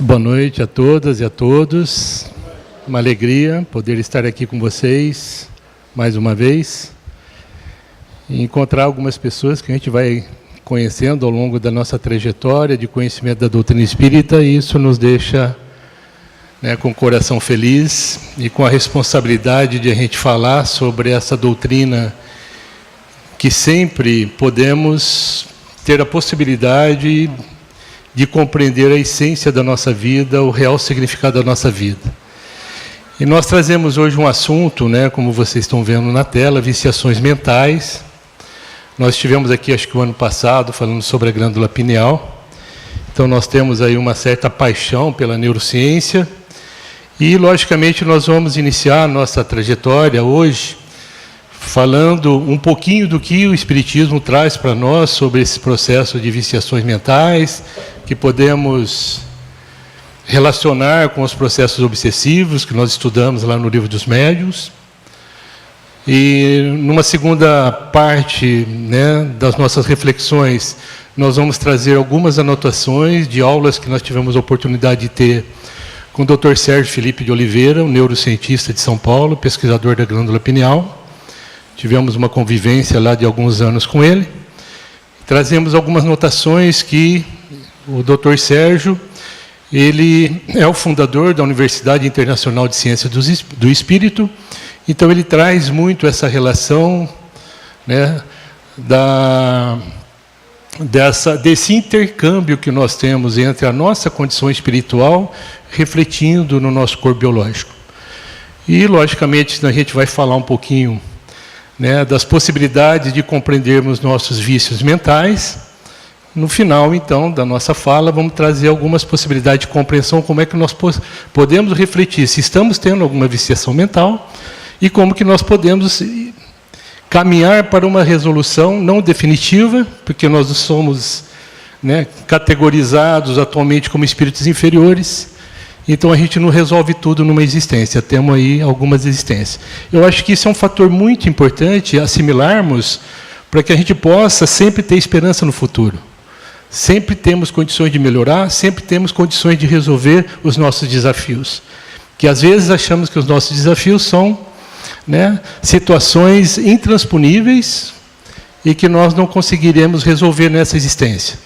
Boa noite a todas e a todos. Uma alegria poder estar aqui com vocês mais uma vez e encontrar algumas pessoas que a gente vai conhecendo ao longo da nossa trajetória de conhecimento da doutrina espírita, e isso nos deixa com o coração feliz e com a responsabilidade de a gente falar sobre essa doutrina que sempre podemos ter a possibilidade de compreender a essência da nossa vida, o real significado da nossa vida. E nós trazemos hoje um assunto, como vocês estão vendo na tela, viciações mentais. Nós estivemos aqui, acho que o ano passado, falando sobre a glândula pineal. Então nós temos aí uma certa paixão pela neurociência. E, logicamente, nós vamos iniciar a nossa trajetória hoje falando um pouquinho do que o Espiritismo traz para nós sobre esse processo de viciações mentais, que podemos relacionar com os processos obsessivos que nós estudamos lá no Livro dos Médiuns. E numa segunda parte das nossas reflexões, nós vamos trazer algumas anotações de aulas que nós tivemos a oportunidade de ter com o Dr. Sérgio Felipe de Oliveira, um neurocientista de São Paulo, pesquisador da glândula pineal. Tivemos uma convivência lá de alguns anos com ele. Trazemos algumas notações que o Dr. Sérgio, ele é o fundador da Universidade Internacional de Ciências do Espírito, então ele traz muito essa relação desse intercâmbio que nós temos entre a nossa condição espiritual refletindo no nosso corpo biológico. E, logicamente, a gente vai falar um pouquinho das possibilidades de compreendermos nossos vícios mentais. No final, então, da nossa fala, vamos trazer algumas possibilidades de compreensão, como é que nós podemos refletir se estamos tendo alguma viciação mental e como que nós podemos caminhar para uma resolução não definitiva, porque nós somos categorizados atualmente como espíritos inferiores. Então, a gente não resolve tudo numa existência, temos aí algumas existências. Eu acho que isso é um fator muito importante assimilarmos para que a gente possa sempre ter esperança no futuro. Sempre temos condições de melhorar, sempre temos condições de resolver os nossos desafios. Que às vezes achamos que os nossos desafios são situações intransponíveis e que nós não conseguiremos resolver nessa existência.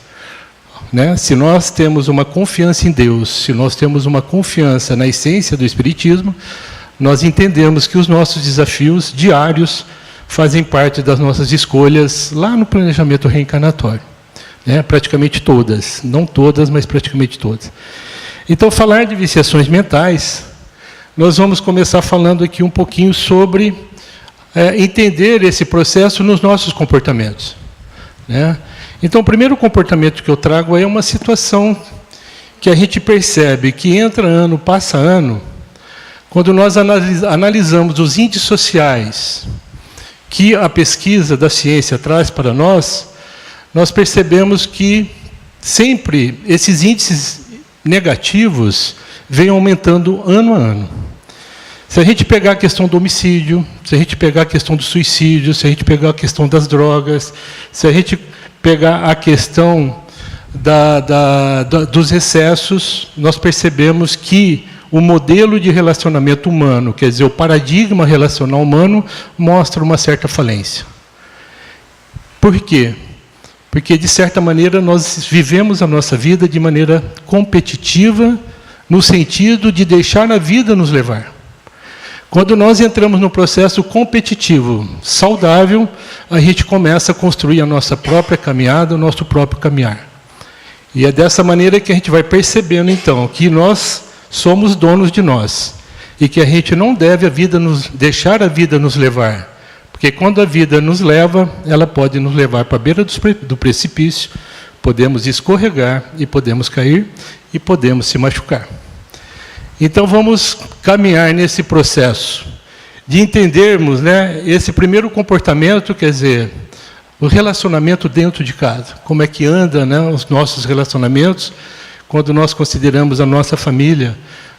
Se nós temos uma confiança em Deus, se nós temos uma confiança na essência do Espiritismo, nós entendemos que os nossos desafios diários fazem parte das nossas escolhas lá no planejamento reencarnatório. Praticamente todas, não todas, mas praticamente todas. Então, falar de viciações mentais, nós vamos começar falando aqui um pouquinho sobre entender esse processo nos nossos comportamentos. Então, o primeiro comportamento que eu trago é uma situação que a gente percebe que entra ano, passa ano, quando nós analisamos os índices sociais que a pesquisa da ciência traz para nós, nós percebemos que sempre esses índices negativos vêm aumentando ano a ano. Se a gente pegar a questão do homicídio, se a gente pegar a questão do suicídio, se a gente pegar a questão das drogas, se a gente pegar a questão dos excessos, nós percebemos que o modelo de relacionamento humano, quer dizer, o paradigma relacional humano, mostra uma certa falência. Por quê? Porque, de certa maneira, nós vivemos a nossa vida de maneira competitiva, no sentido de deixar a vida nos levar. Quando nós entramos no processo competitivo saudável, a gente começa a construir a nossa própria caminhada, o nosso próprio caminhar. E é dessa maneira que a gente vai percebendo, então, que nós somos donos de nós. E que a gente não deve deixar a vida nos levar. Porque quando a vida nos leva, ela pode nos levar para a beira do precipício, podemos escorregar e podemos cair e podemos se machucar. Então, vamos caminhar nesse processo de entendermos esse primeiro comportamento, quer dizer, o relacionamento dentro de casa. Como é que anda os nossos relacionamentos quando nós consideramos a nossa família,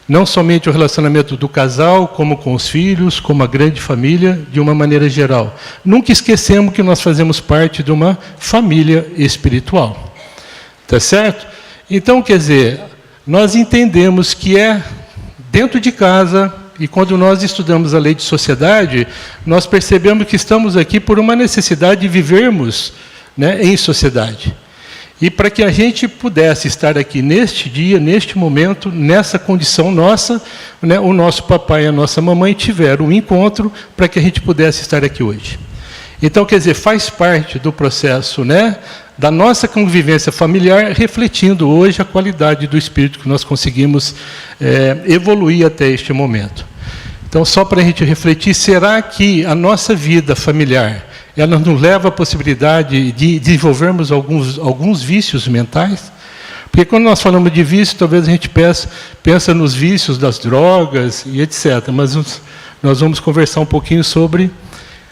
não somente o relacionamento do casal, como com os filhos, como a grande família, de uma maneira geral. Nunca esquecemos que nós fazemos parte de uma família espiritual. Tá certo? Então, quer dizer, nós entendemos que é dentro de casa, e quando nós estudamos a lei de sociedade, nós percebemos que estamos aqui por uma necessidade de vivermos, né, em sociedade. E para que a gente pudesse estar aqui neste dia, neste momento, nessa condição nossa, né, o nosso papai e a nossa mamãe tiveram um encontro para que a gente pudesse estar aqui hoje. Então, quer dizer, faz parte do processo, né, da nossa convivência familiar, refletindo hoje a qualidade do espírito que nós conseguimos evoluir até este momento. Então, só para a gente refletir, será que a nossa vida familiar, ela nos leva à possibilidade de desenvolvermos alguns vícios mentais? Porque quando nós falamos de vício, talvez a gente pensa nos vícios das drogas e etc. Mas nós vamos conversar um pouquinho sobre,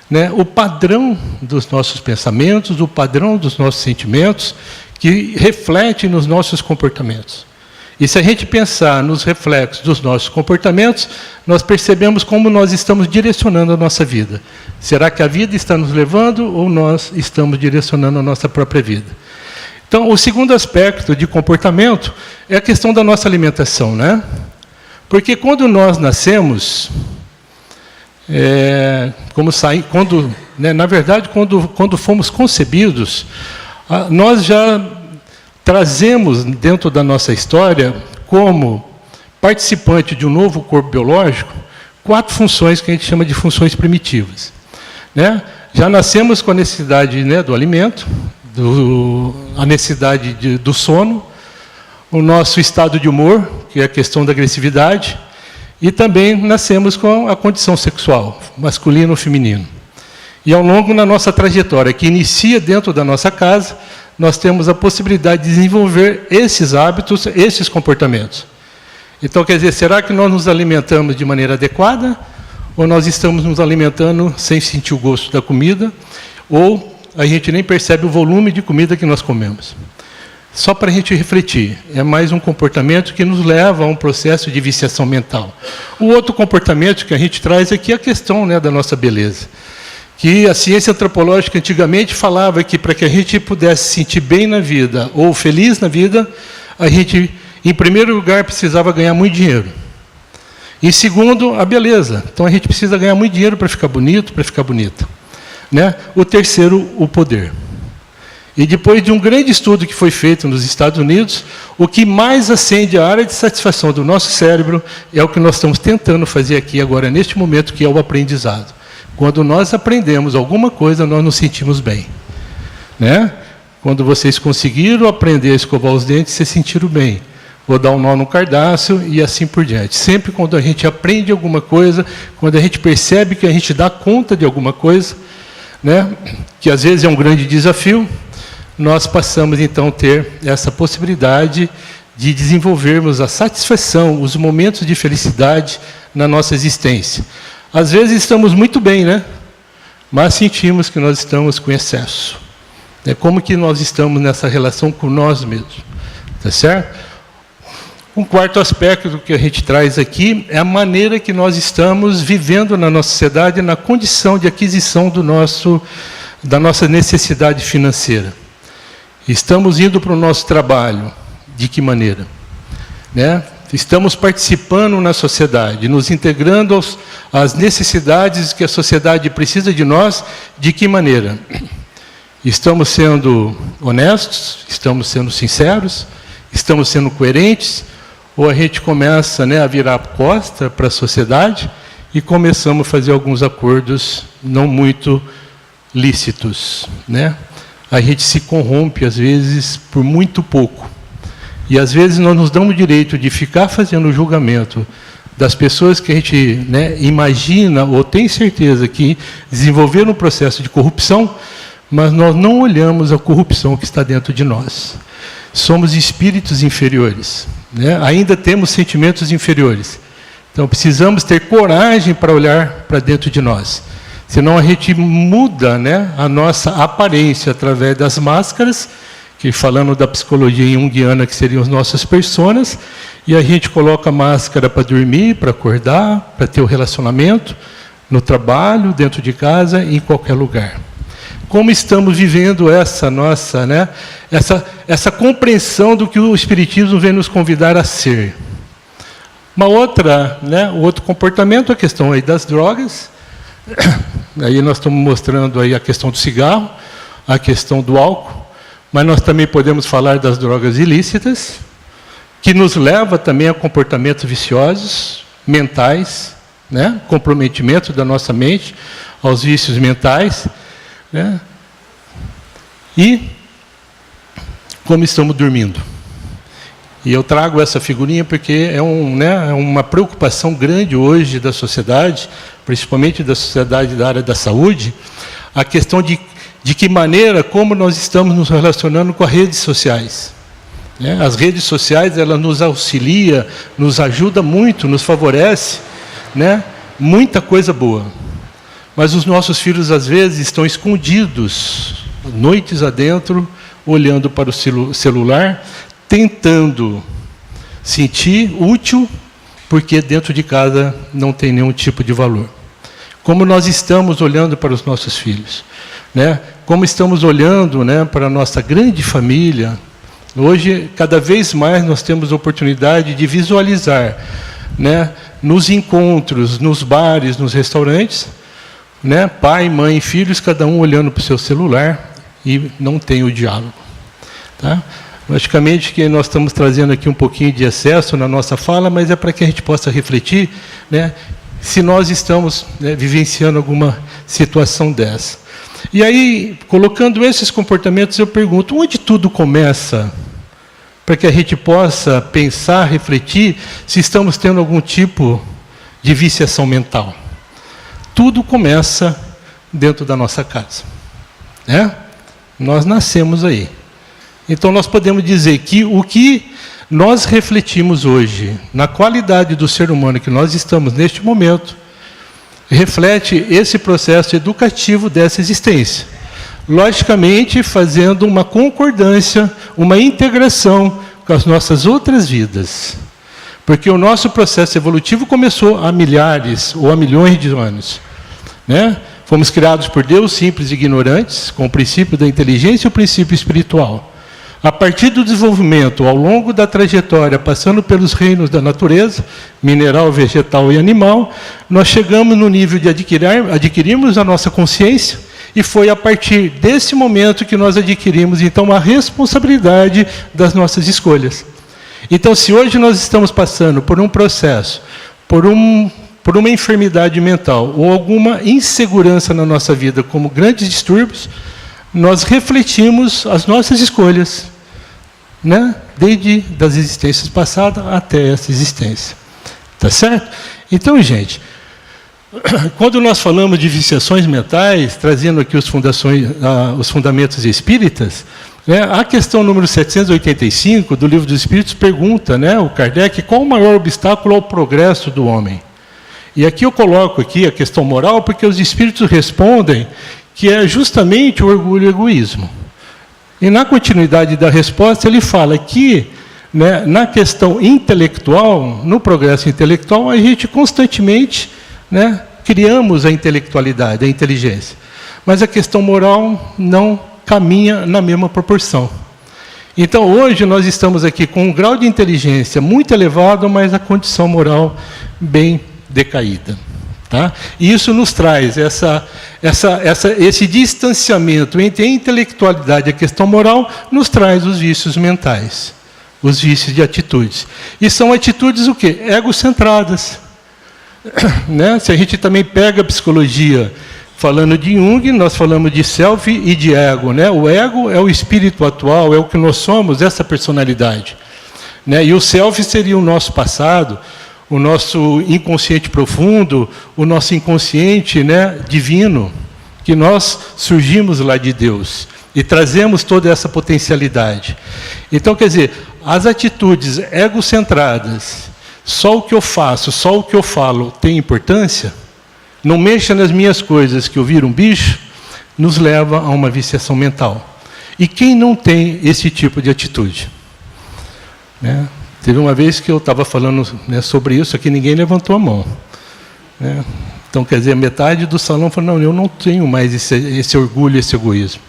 né, o padrão dos nossos pensamentos, o padrão dos nossos sentimentos, que reflete nos nossos comportamentos. E se a gente pensar nos reflexos dos nossos comportamentos, nós percebemos como nós estamos direcionando a nossa vida. Será que a vida está nos levando ou nós estamos direcionando a nossa própria vida? Então, o segundo aspecto de comportamento é a questão da nossa alimentação, né? Porque quando nós nascemos, na verdade, quando fomos concebidos, nós já trazemos dentro da nossa história, como participante de um novo corpo biológico, 4 funções que a gente chama de funções primitivas, né? Já nascemos com a necessidade, né, do alimento, a necessidade do sono, o nosso estado de humor, que é a questão da agressividade, e também nascemos com a condição sexual, masculino ou feminino. E ao longo da nossa trajetória, que inicia dentro da nossa casa, nós temos a possibilidade de desenvolver esses hábitos, esses comportamentos. Então, quer dizer, será que nós nos alimentamos de maneira adequada? Ou nós estamos nos alimentando sem sentir o gosto da comida? Ou a gente nem percebe o volume de comida que nós comemos? Só para a gente refletir, é mais um comportamento que nos leva a um processo de viciação mental. O outro comportamento que a gente traz aqui é a questão, né, da nossa beleza. Que a ciência antropológica antigamente falava que para que a gente pudesse se sentir bem na vida, ou feliz na vida, a gente, em primeiro lugar, precisava ganhar muito dinheiro. Em segundo, a beleza. Então, a gente precisa ganhar muito dinheiro para ficar bonito, para ficar bonita, né? O terceiro, o poder. E depois de um grande estudo que foi feito nos Estados Unidos, o que mais acende a área de satisfação do nosso cérebro é o que nós estamos tentando fazer aqui agora, neste momento, que é o aprendizado. Quando nós aprendemos alguma coisa, nós nos sentimos bem, né? Quando vocês conseguiram aprender a escovar os dentes, se sentiram bem. Ou dar um nó no cardápio e assim por diante. Sempre quando a gente aprende alguma coisa, quando a gente percebe que a gente dá conta de alguma coisa, né, que às vezes é um grande desafio, nós passamos então a ter essa possibilidade de desenvolvermos a satisfação, os momentos de felicidade na nossa existência. Às vezes estamos muito bem, né? Mas sentimos que nós estamos com excesso. É como que nós estamos nessa relação com nós mesmos. Tá certo? Um quarto aspecto que a gente traz aqui é a maneira que nós estamos vivendo na nossa sociedade, na condição de aquisição da nossa necessidade financeira. Estamos indo para o nosso trabalho. De que maneira? Né? Estamos participando na sociedade, nos integrando às necessidades que a sociedade precisa de nós, de que maneira? Estamos sendo honestos? Estamos sendo sinceros? Estamos sendo coerentes? Ou a gente começa, né, a virar a costa para a sociedade e começamos a fazer alguns acordos não muito lícitos, né? A gente se corrompe, às vezes, por muito pouco. E, às vezes, nós nos damos o direito de ficar fazendo o julgamento das pessoas que a gente, né, imagina ou tem certeza que desenvolveram um processo de corrupção, mas nós não olhamos a corrupção que está dentro de nós. Somos espíritos inferiores, né? Ainda temos sentimentos inferiores. Então, precisamos ter coragem para olhar para dentro de nós. Senão a gente muda, né, a nossa aparência através das máscaras, que falando da psicologia junguiana, que seriam as nossas personas, e a gente coloca a máscara para dormir, para acordar, para ter o relacionamento, no trabalho, dentro de casa, em qualquer lugar. como estamos vivendo essa nossa, né, essa compreensão do que o Espiritismo vem nos convidar a ser. Uma outra, né, o outro comportamento, a questão aí das drogas. Aí nós estamos mostrando aí a questão do cigarro, a questão do álcool, mas nós também podemos falar das drogas ilícitas, que nos leva também a comportamentos viciosos, mentais, né, comprometimento da nossa mente aos vícios mentais, né, e como estamos dormindo. E eu trago essa figurinha porque é uma preocupação grande hoje da sociedade, principalmente da sociedade da área da saúde, a questão de que maneira, como nós estamos nos relacionando com as redes sociais. As redes sociais, elas nos auxiliam, nos ajudam muito, nos favorece, né, muita coisa boa. Mas os nossos filhos, às vezes, estão escondidos, noites adentro, olhando para o celular, tentando sentir útil, porque dentro de casa não tem nenhum tipo de valor. Como nós estamos olhando para os nossos filhos, né? Como estamos olhando, né, para a nossa grande família. Hoje, cada vez mais, nós temos a oportunidade de visualizar, né, nos encontros, nos bares, nos restaurantes, né, pai, mãe, filhos, cada um olhando para o seu celular e não tem o diálogo. Tá? Logicamente que nós estamos trazendo aqui um pouquinho de excesso na nossa fala, mas é para que a gente possa refletir, né, se nós estamos, né, vivenciando alguma situação dessa. E aí, colocando esses comportamentos, eu pergunto, onde tudo começa? Para que a gente possa pensar, refletir, se estamos tendo algum tipo de viciação mental. Tudo começa dentro da nossa casa, né? Nós nascemos aí. Então, nós podemos dizer que o que nós refletimos hoje, na qualidade do ser humano que nós estamos neste momento, reflete esse processo educativo dessa existência. Logicamente, fazendo uma concordância, uma integração com as nossas outras vidas. Porque o nosso processo evolutivo começou há milhares ou há milhões de anos, né? Fomos criados por Deus, simples e ignorantes, com o princípio da inteligência e o princípio espiritual. A partir do desenvolvimento, ao longo da trajetória, passando pelos reinos da natureza, mineral, vegetal e animal, nós chegamos no nível de adquirirmos a nossa consciência, e foi a partir desse momento que nós adquirimos, então, a responsabilidade das nossas escolhas. Então, se hoje nós estamos passando por um processo, por uma enfermidade mental, ou alguma insegurança na nossa vida, como grandes distúrbios, nós refletimos as nossas escolhas, né? Desde das existências passadas até essa existência. Tá certo? Então, gente, quando nós falamos de viciações mentais, trazendo aqui os fundamentos espíritas, né, a questão número 785 do Livro dos Espíritos pergunta, né, o Kardec, qual o maior obstáculo ao progresso do homem? E aqui eu coloco aqui a questão moral, porque os espíritos respondem que é justamente o orgulho e o egoísmo. E na continuidade da resposta, ele fala que, né, na questão intelectual, no progresso intelectual, a gente constantemente, né, criamos a intelectualidade, a inteligência. Mas a questão moral não caminha na mesma proporção. Então, hoje, nós estamos aqui com um grau de inteligência muito elevado, mas a condição moral bem decaída. Tá? E isso nos traz esse distanciamento entre a intelectualidade e a questão moral, nos traz os vícios mentais, os vícios de atitudes. E são atitudes o quê? Egocentradas. Né? Se a gente também pega a psicologia, falando de Jung, nós falamos de self e de ego. Né? O ego é o espírito atual, é o que nós somos, essa personalidade. Né? E o self seria o nosso passado, o nosso inconsciente profundo, o nosso inconsciente, né, divino, que nós surgimos lá de Deus e trazemos toda essa potencialidade. Então, quer dizer, as atitudes egocentradas, só o que eu faço, só o que eu falo tem importância, não mexa nas minhas coisas que eu viro um bicho, nos leva a uma viciação mental. E quem não tem esse tipo de atitude? Né? Teve uma vez que eu estava falando, né, sobre isso, aqui ninguém levantou a mão. Né? Então, quer dizer, metade do salão falou, não, eu não tenho mais esse orgulho, esse egoísmo.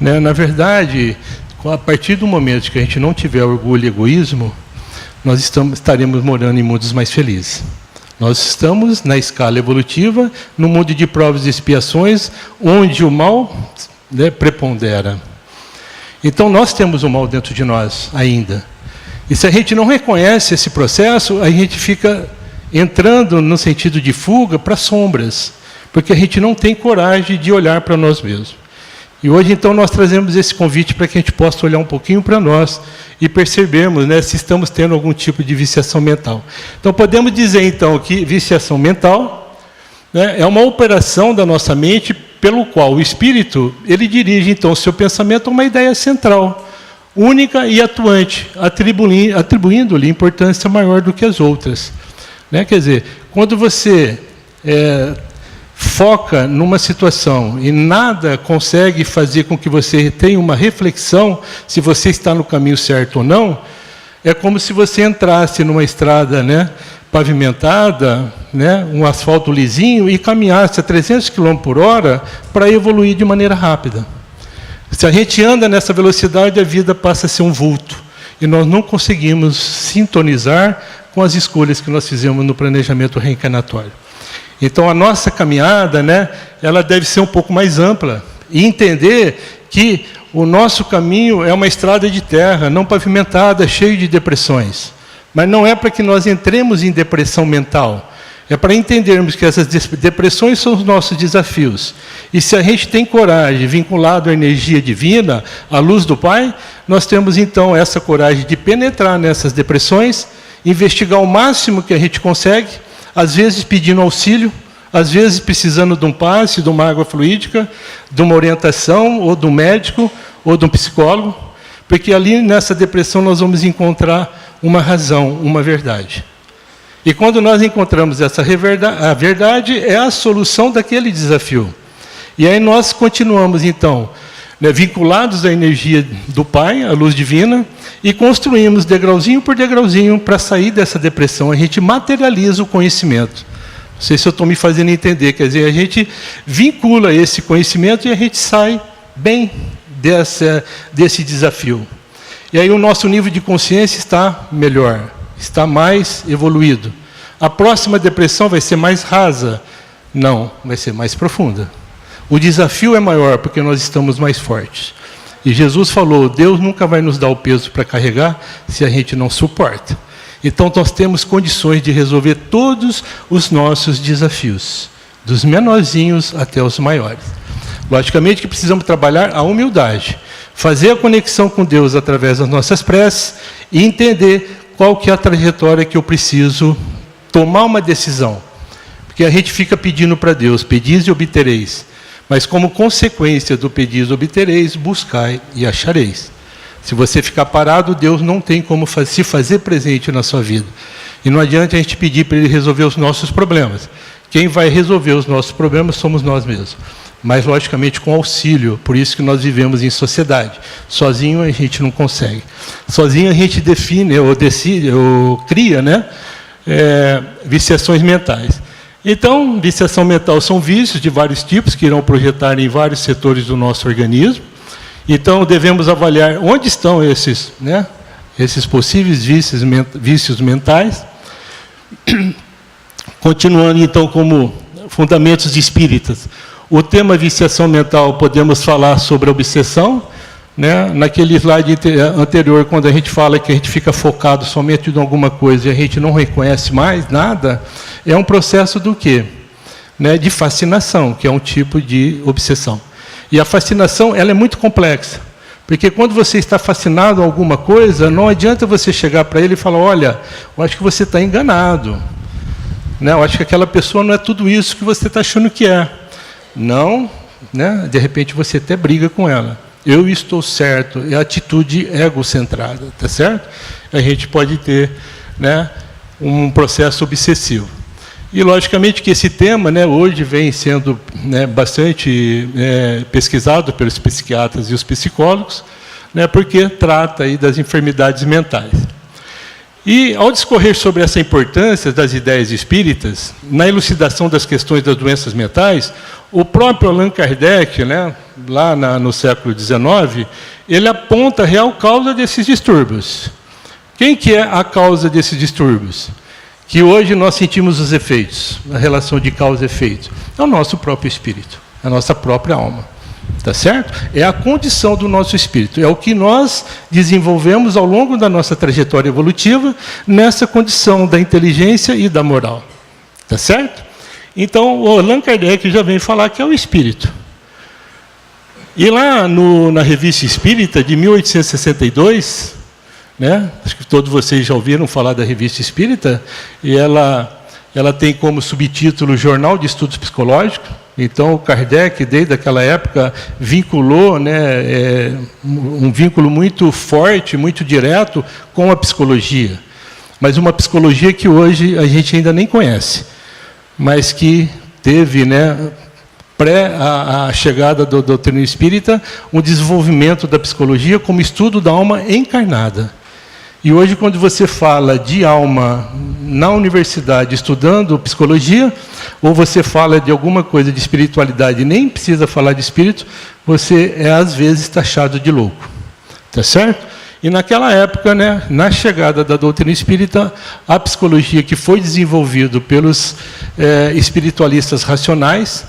Né? Na verdade, a partir do momento que a gente não tiver orgulho e egoísmo, nós estaremos morando em mundos mais felizes. Nós estamos na escala evolutiva, no mundo de provas e expiações, onde o mal, né, prepondera. Então, nós temos o mal dentro de nós ainda. E se a gente não reconhece esse processo, a gente fica entrando no sentido de fuga para sombras, porque a gente não tem coragem de olhar para nós mesmos. E hoje, então, nós trazemos esse convite para que a gente possa olhar um pouquinho para nós e percebermos, né, se estamos tendo algum tipo de viciação mental. Então, podemos dizer, então, que viciação mental, né, é uma operação da nossa mente pelo qual o espírito, ele dirige, então, o seu pensamento a uma ideia central, única e atuante, atribuindo-lhe importância maior do que as outras. Né? Quer dizer, quando você foca numa situação e nada consegue fazer com que você tenha uma reflexão se você está no caminho certo ou não, é como se você entrasse numa estrada, né, pavimentada, né, um asfalto lisinho, e caminhasse a 300 km por hora para evoluir de maneira rápida. Se a gente anda nessa velocidade, a vida passa a ser um vulto. E nós não conseguimos sintonizar com as escolhas que nós fizemos no planejamento reencarnatório. Então, a nossa caminhada, né, ela deve ser um pouco mais ampla. E entender que o nosso caminho é uma estrada de terra, não pavimentada, cheia de depressões. Mas não é para que nós entremos em depressão mental. É para entendermos que essas depressões são os nossos desafios. E se a gente tem coragem, vinculado à energia divina, à luz do Pai, nós temos então essa coragem de penetrar nessas depressões, investigar o máximo que a gente consegue, às vezes pedindo auxílio, às vezes precisando de um passe, de uma água fluídica, de uma orientação, ou de um médico, ou de um psicólogo, porque ali nessa depressão nós vamos encontrar uma razão, uma verdade. E quando nós encontramos essa a verdade é a solução daquele desafio. E aí nós continuamos, então, né, vinculados à energia do Pai, à luz divina, e construímos degrauzinho por degrauzinho para sair dessa depressão. A gente materializa o conhecimento. Não sei se eu estou me fazendo entender. Quer dizer, a gente vincula esse conhecimento e a gente sai bem desse desafio. E aí o nosso nível de consciência está melhor, está mais evoluído. A próxima depressão vai ser mais rasa? Não, vai ser mais profunda. O desafio é maior porque nós estamos mais fortes. E Jesus falou, Deus nunca vai nos dar o peso para carregar se a gente não suporta. Então nós temos condições de resolver todos os nossos desafios, dos menorzinhos até os maiores. Logicamente que precisamos trabalhar a humildade, fazer a conexão com Deus através das nossas preces e entender qual que é a trajetória que eu preciso tomar uma decisão. Porque a gente fica pedindo para Deus, pedis e obtereis. Mas como consequência do pedis e obtereis, buscai e achareis. Se você ficar parado, Deus não tem como se fazer presente na sua vida. E não adianta a gente pedir para Ele resolver os nossos problemas. Quem vai resolver os nossos problemas somos nós mesmos. Mas, logicamente, com auxílio. Por isso que nós vivemos em sociedade. Sozinho a gente não consegue. Sozinho a gente define, ou decide, ou cria, né, viciações mentais. Então, viciação mental são vícios de vários tipos que irão projetar em vários setores do nosso organismo. Então, devemos avaliar onde estão esses, né, esses possíveis vícios mentais. Continuando, então, como fundamentos espíritas. O tema viciação mental, podemos falar sobre a obsessão. Né? Naquele slide anterior, quando a gente fala que a gente fica focado somente em alguma coisa e a gente não reconhece mais nada, é um processo do quê? Né? De fascinação, que é um tipo de obsessão. E a fascinação, ela é muito complexa, porque quando você está fascinado em alguma coisa, não adianta você chegar para ele e falar, olha, eu acho que você está enganado. Né? Eu acho que aquela pessoa não é tudo isso que você está achando que é. Não, né? De repente você até briga com ela. Eu estou certo, é a atitude egocentrada, tá certo? A gente pode ter, né, um processo obsessivo. E, logicamente, que esse tema, né, hoje vem sendo, né, bastante pesquisado pelos psiquiatras e os psicólogos, né, porque trata aí das enfermidades mentais. E, ao discorrer sobre essa importância das ideias espíritas, na elucidação das questões das doenças mentais, o próprio Allan Kardec, né, lá no século XIX, ele aponta a real causa desses distúrbios. Quem que é a causa desses distúrbios? Que hoje nós sentimos os efeitos, a relação de causa e efeito. É o nosso próprio espírito, a nossa própria alma. Tá certo? É a condição do nosso espírito. É o que nós desenvolvemos ao longo da nossa trajetória evolutiva nessa condição da inteligência e da moral. Tá certo? Então, o Allan Kardec já vem falar que é o espírito. E lá na Revista Espírita, de 1862, né, acho que todos vocês já ouviram falar da Revista Espírita, e ela tem como subtítulo Jornal de Estudos Psicológicos. Então, o Kardec, desde aquela época, vinculou, né, um vínculo muito forte, muito direto com a psicologia. Mas uma psicologia que hoje a gente ainda nem conhece, mas que teve, né, a chegada da doutrina espírita, um desenvolvimento da psicologia como estudo da alma encarnada. E hoje, quando você fala de alma na universidade, estudando psicologia, ou você fala de alguma coisa de espiritualidade e nem precisa falar de espírito, você é, às vezes, taxado de louco. Tá certo? E naquela época, né, na chegada da doutrina espírita, a psicologia que foi desenvolvida pelos espiritualistas racionais,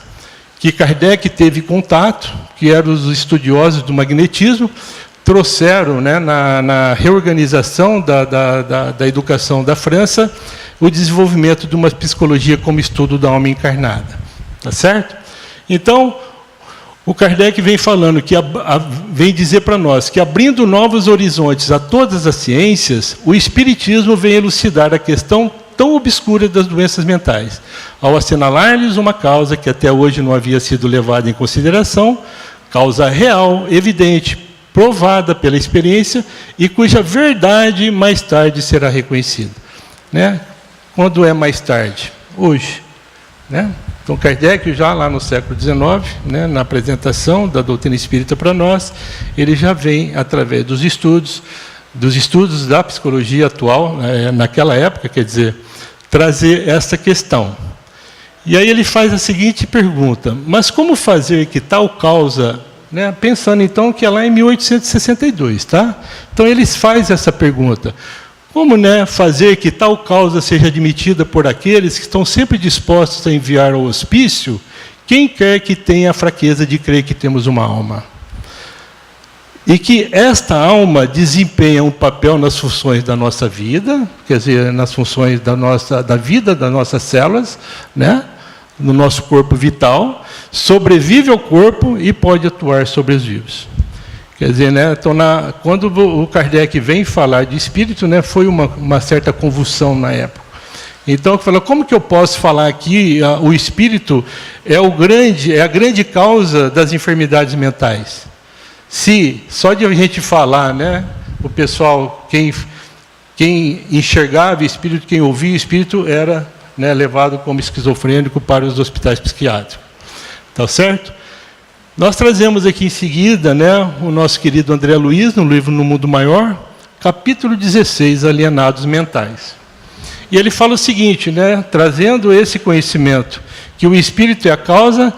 que Kardec teve contato, que eram os estudiosos do magnetismo, trouxeram, né, na reorganização da educação da França, o desenvolvimento de uma psicologia como estudo da alma encarnada. Tá certo? Então, o Kardec vem falando, vem dizer para nós que, abrindo novos horizontes a todas as ciências, o Espiritismo vem elucidar a questão tão obscura das doenças mentais, ao assinalar-lhes uma causa que até hoje não havia sido levada em consideração, causa real, evidente, provada pela experiência e cuja verdade mais tarde será reconhecida. Né? Quando é mais tarde? Hoje. Né? Então, Kardec, já lá no século XIX, né, na apresentação da doutrina espírita para nós, ele já vem, através dos estudos da psicologia atual, naquela época, quer dizer, trazer essa questão. E aí ele faz a seguinte pergunta: mas como fazer que tal causa... Né, pensando, então, que é lá em 1862. Tá? Então, eles fazem essa pergunta. Como, né, fazer que tal causa seja admitida por aqueles que estão sempre dispostos a enviar ao hospício quem quer que tenha a fraqueza de crer que temos uma alma? E que esta alma desempenha um papel nas funções da nossa vida, quer dizer, nas funções da vida das nossas células, né? No nosso corpo vital, sobrevive ao corpo e pode atuar sobre os vivos. Quer dizer, né, então, quando o Kardec vem falar de espírito, né, foi uma certa convulsão na época. Então, ele falou, como que eu posso falar aqui, o espírito é a grande causa das enfermidades mentais? Se só de a gente falar, né, o pessoal, quem enxergava espírito, quem ouvia espírito, era... né, levado como esquizofrênico para os hospitais psiquiátricos. Tá certo? Nós trazemos aqui em seguida, né, o nosso querido André Luiz, no livro No Mundo Maior, capítulo 16, Alienados Mentais. E ele fala o seguinte, né, trazendo esse conhecimento, que o espírito é a causa,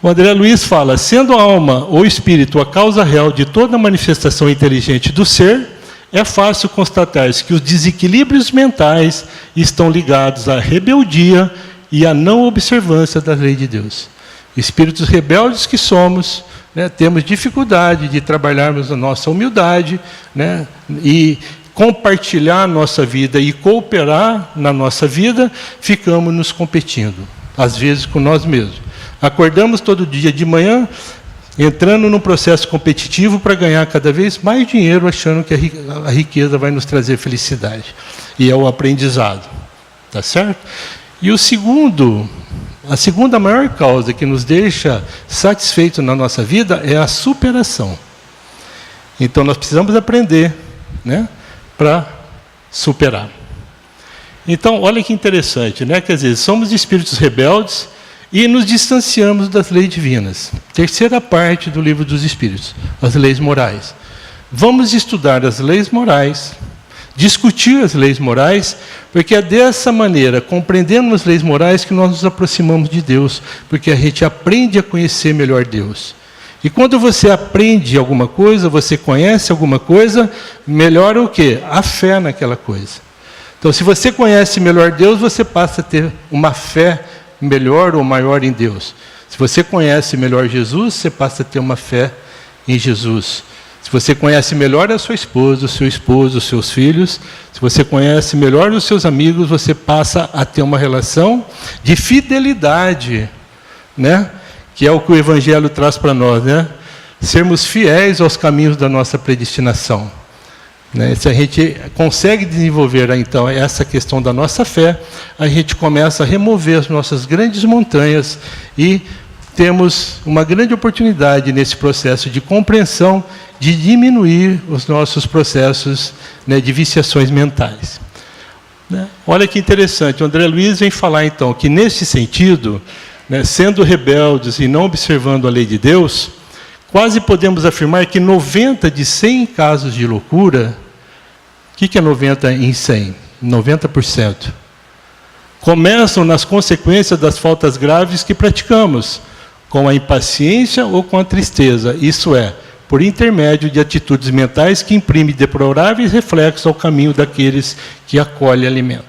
o André Luiz fala, sendo a alma ou espírito a causa real de toda manifestação inteligente do ser, é fácil constatar que os desequilíbrios mentais estão ligados à rebeldia e à não observância da lei de Deus. Espíritos rebeldes que somos, né, temos dificuldade de trabalharmos a nossa humildade, né, e compartilhar a nossa vida e cooperar na nossa vida, ficamos nos competindo, às vezes com nós mesmos. Acordamos todo dia de manhã, entrando num processo competitivo para ganhar cada vez mais dinheiro, achando que a riqueza vai nos trazer felicidade. E é o aprendizado. Tá certo? E a segunda maior causa que nos deixa satisfeitos na nossa vida é a superação. Então, nós precisamos aprender, né, para superar. Então, olha que interessante, né? Quer dizer, somos espíritos rebeldes, e nos distanciamos das leis divinas. Terceira parte do Livro dos Espíritos, as leis morais. Vamos estudar as leis morais, discutir as leis morais, porque é dessa maneira, compreendendo as leis morais, que nós nos aproximamos de Deus, porque a gente aprende a conhecer melhor Deus. E quando você aprende alguma coisa, você conhece alguma coisa, melhora o quê? A fé naquela coisa. Então, se você conhece melhor Deus, você passa a ter uma fé melhor ou maior em Deus. Se você conhece melhor Jesus, você passa a ter uma fé em Jesus. Se você conhece melhor a sua esposa, o seu esposo, os seus filhos, se você conhece melhor os seus amigos, você passa a ter uma relação de fidelidade, né? Que é o que o Evangelho traz para nós, né? Sermos fiéis aos caminhos da nossa predestinação. Né? Se a gente consegue desenvolver, então, essa questão da nossa fé, a gente começa a remover as nossas grandes montanhas e temos uma grande oportunidade nesse processo de compreensão de diminuir os nossos processos, né, de viciações mentais. Né? Olha que interessante, o André Luiz vem falar, então, que nesse sentido, né, sendo rebeldes e não observando a lei de Deus, quase podemos afirmar que 90 de 100 casos de loucura, o que é 90 em 100? 90%. Começam nas consequências das faltas graves que praticamos, com a impaciência ou com a tristeza, isso é, por intermédio de atitudes mentais que imprimem deploráveis reflexos ao caminho daqueles que acolhem e alimentam.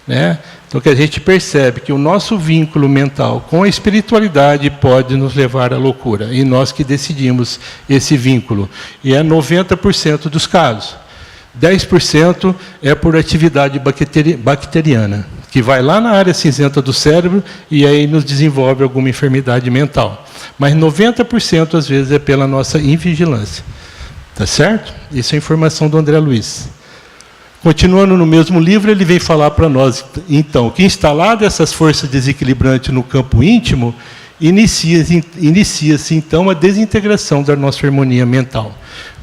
Né? Então, que a gente percebe que o nosso vínculo mental com a espiritualidade pode nos levar à loucura, e nós que decidimos esse vínculo. E é 90% dos casos. 10% é por atividade bacteriana, que vai lá na área cinzenta do cérebro e aí nos desenvolve alguma enfermidade mental. Mas 90% às vezes é pela nossa invigilância. Tá certo? Isso é informação do André Luiz. Continuando no mesmo livro, ele vem falar para nós, então, que instalada essas forças desequilibrantes no campo íntimo, inicia-se então a desintegração da nossa harmonia mental.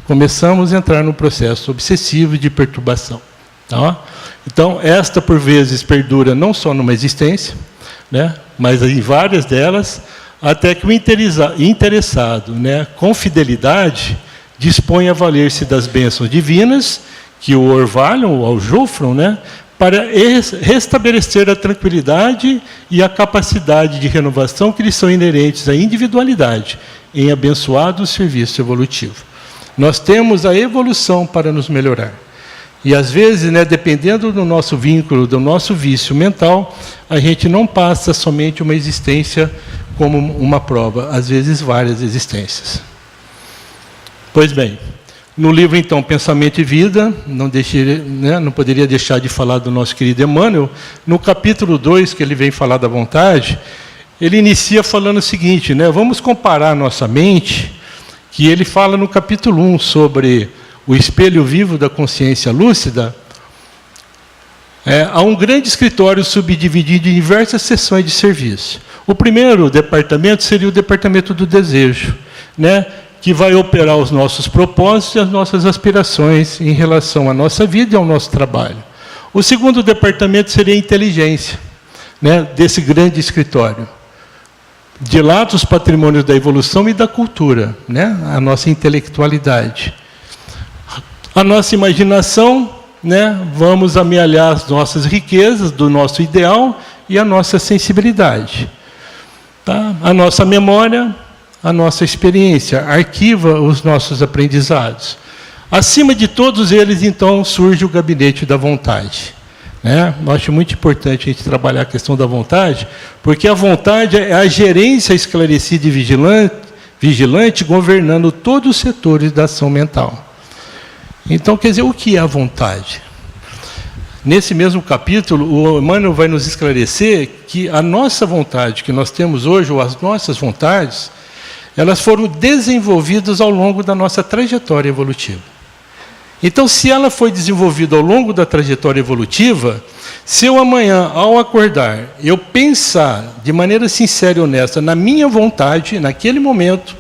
Começamos a entrar no processo obsessivo de perturbação. Tá? Então, esta, por vezes, perdura não só numa existência, né, mas em várias delas, até que o interessado, né, com fidelidade, dispõe a valer-se das bênçãos divinas, que o orvalham, ou aljofram, né, para restabelecer a tranquilidade e a capacidade de renovação que lhes são inerentes à individualidade, em abençoado serviço evolutivo. Nós temos a evolução para nos melhorar. E, às vezes, né, dependendo do nosso vínculo, do nosso vício mental, a gente não passa somente uma existência como uma prova, às vezes várias existências. Pois bem, no livro, então, Pensamento e Vida, não poderia deixar de falar do nosso querido Emmanuel, no capítulo 2, que ele vem falar da vontade, ele inicia falando o seguinte, né, vamos comparar a nossa mente, que ele fala no capítulo 1 sobre o espelho vivo da consciência lúcida. Há um grande escritório subdividido em diversas seções de serviço. O primeiro departamento seria o departamento do desejo, né, que vai operar os nossos propósitos e as nossas aspirações em relação à nossa vida e ao nosso trabalho. O segundo departamento seria a inteligência, né, desse grande escritório. De lá dos patrimônios da evolução e da cultura, né, a nossa intelectualidade. A nossa imaginação, né, vamos amealhar as nossas riquezas do nosso ideal e a nossa sensibilidade. Tá? A nossa memória, a nossa experiência, arquiva os nossos aprendizados. Acima de todos eles, então, surge o gabinete da vontade. Né? Eu acho muito importante a gente trabalhar a questão da vontade, porque a vontade é a gerência esclarecida e vigilante governando todos os setores da ação mental. Então, quer dizer, o que é a vontade? Nesse mesmo capítulo, o Emmanuel vai nos esclarecer que a nossa vontade que nós temos hoje, ou as nossas vontades, elas foram desenvolvidas ao longo da nossa trajetória evolutiva. Então, se ela foi desenvolvida ao longo da trajetória evolutiva, se eu amanhã, ao acordar, eu pensar de maneira sincera e honesta na minha vontade, naquele momento,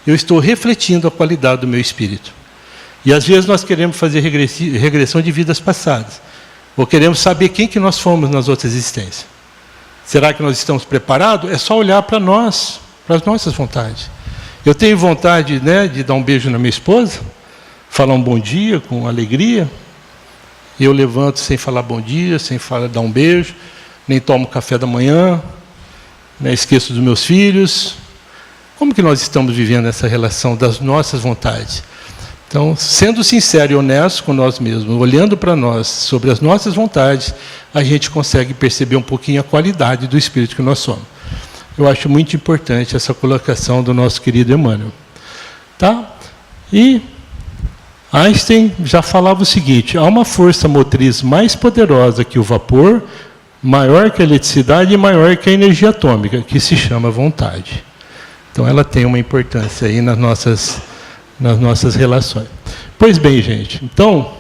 eu estou refletindo a qualidade do meu espírito. E, às vezes, nós queremos fazer regressão de vidas passadas. Ou queremos saber quem que nós fomos nas outras existências. Será que nós estamos preparados? É só olhar para nós, para as nossas vontades. Eu tenho vontade, né, de dar um beijo na minha esposa, falar um bom dia com alegria. eu levanto sem falar bom dia, sem dar um beijo, nem tomo café da manhã, né, esqueço dos meus filhos. Como que nós estamos vivendo essa relação das nossas vontades? Então, sendo sincero e honesto com nós mesmos, olhando para nós, sobre as nossas vontades, a gente consegue perceber um pouquinho a qualidade do espírito que nós somos. Eu acho muito importante essa colocação do nosso querido Emmanuel. Tá? E Einstein já falava o seguinte: há uma força motriz mais poderosa que o vapor, maior que a eletricidade e maior que a energia atômica, que se chama vontade. Então, ela tem uma importância aí nas nossas relações. Pois bem, gente, então,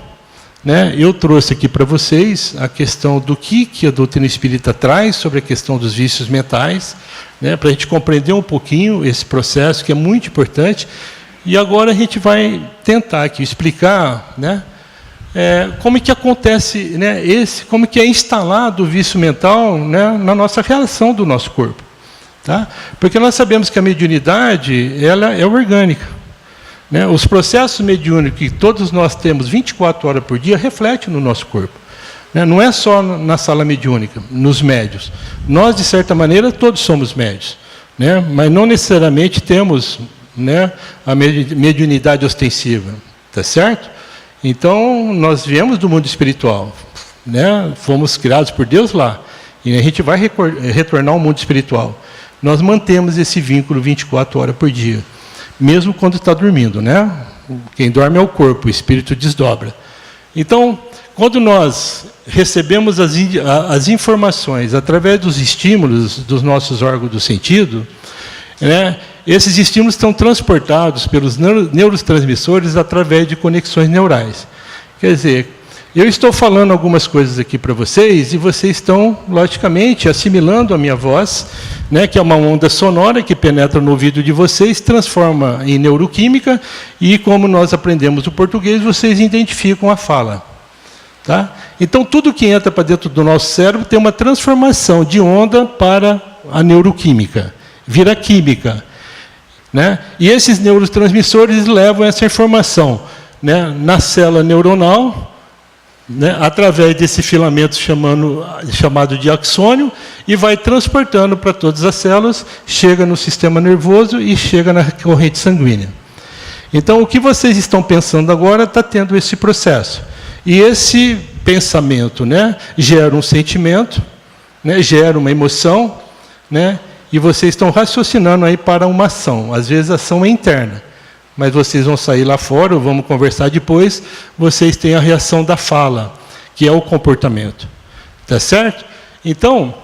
né, eu trouxe aqui para vocês a questão do que a doutrina espírita traz sobre a questão dos vícios mentais, né, para a gente compreender um pouquinho esse processo, que é muito importante. E agora a gente vai tentar aqui explicar, né, como é que acontece, né, como que é instalado o vício mental, né, na nossa relação do nosso corpo. Tá? Porque nós sabemos que a mediunidade ela é orgânica. Né? Os processos mediúnicos que todos nós temos 24 horas por dia refletem no nosso corpo. Né? Não é só na sala mediúnica, nos médios. Nós, de certa maneira, todos somos médios. Né? Mas não necessariamente temos, né, a mediunidade ostensiva. Tá certo? Então, nós viemos do mundo espiritual. Né? Fomos criados por Deus lá. E a gente vai retornar ao mundo espiritual. Nós mantemos esse vínculo 24 horas por dia, mesmo quando está dormindo, né? Quem dorme é o corpo, o espírito desdobra. Então, quando nós recebemos as informações através dos estímulos dos nossos órgãos do sentido, né, esses estímulos estão transportados pelos neurotransmissores através de conexões neurais. Quer dizer, eu estou falando algumas coisas aqui para vocês e vocês estão, logicamente, assimilando a minha voz, né, que é uma onda sonora que penetra no ouvido de vocês, transforma em neuroquímica e, como nós aprendemos o português, vocês identificam a fala. Tá? Então, tudo que entra para dentro do nosso cérebro tem uma transformação de onda para a neuroquímica, vira química. Né? E esses neurotransmissores levam essa informação, né, na célula neuronal, né, através desse filamento chamado de axônio, e vai transportando para todas as células, chega no sistema nervoso e chega na corrente sanguínea. Então, o que vocês estão pensando agora está tendo esse processo. E esse pensamento, né, gera um sentimento, né, gera uma emoção, né, e vocês estão raciocinando aí para uma ação. Às vezes a ação é interna. Mas vocês vão sair lá fora, vamos conversar depois, vocês têm a reação da fala, que é o comportamento. Tá certo? Então,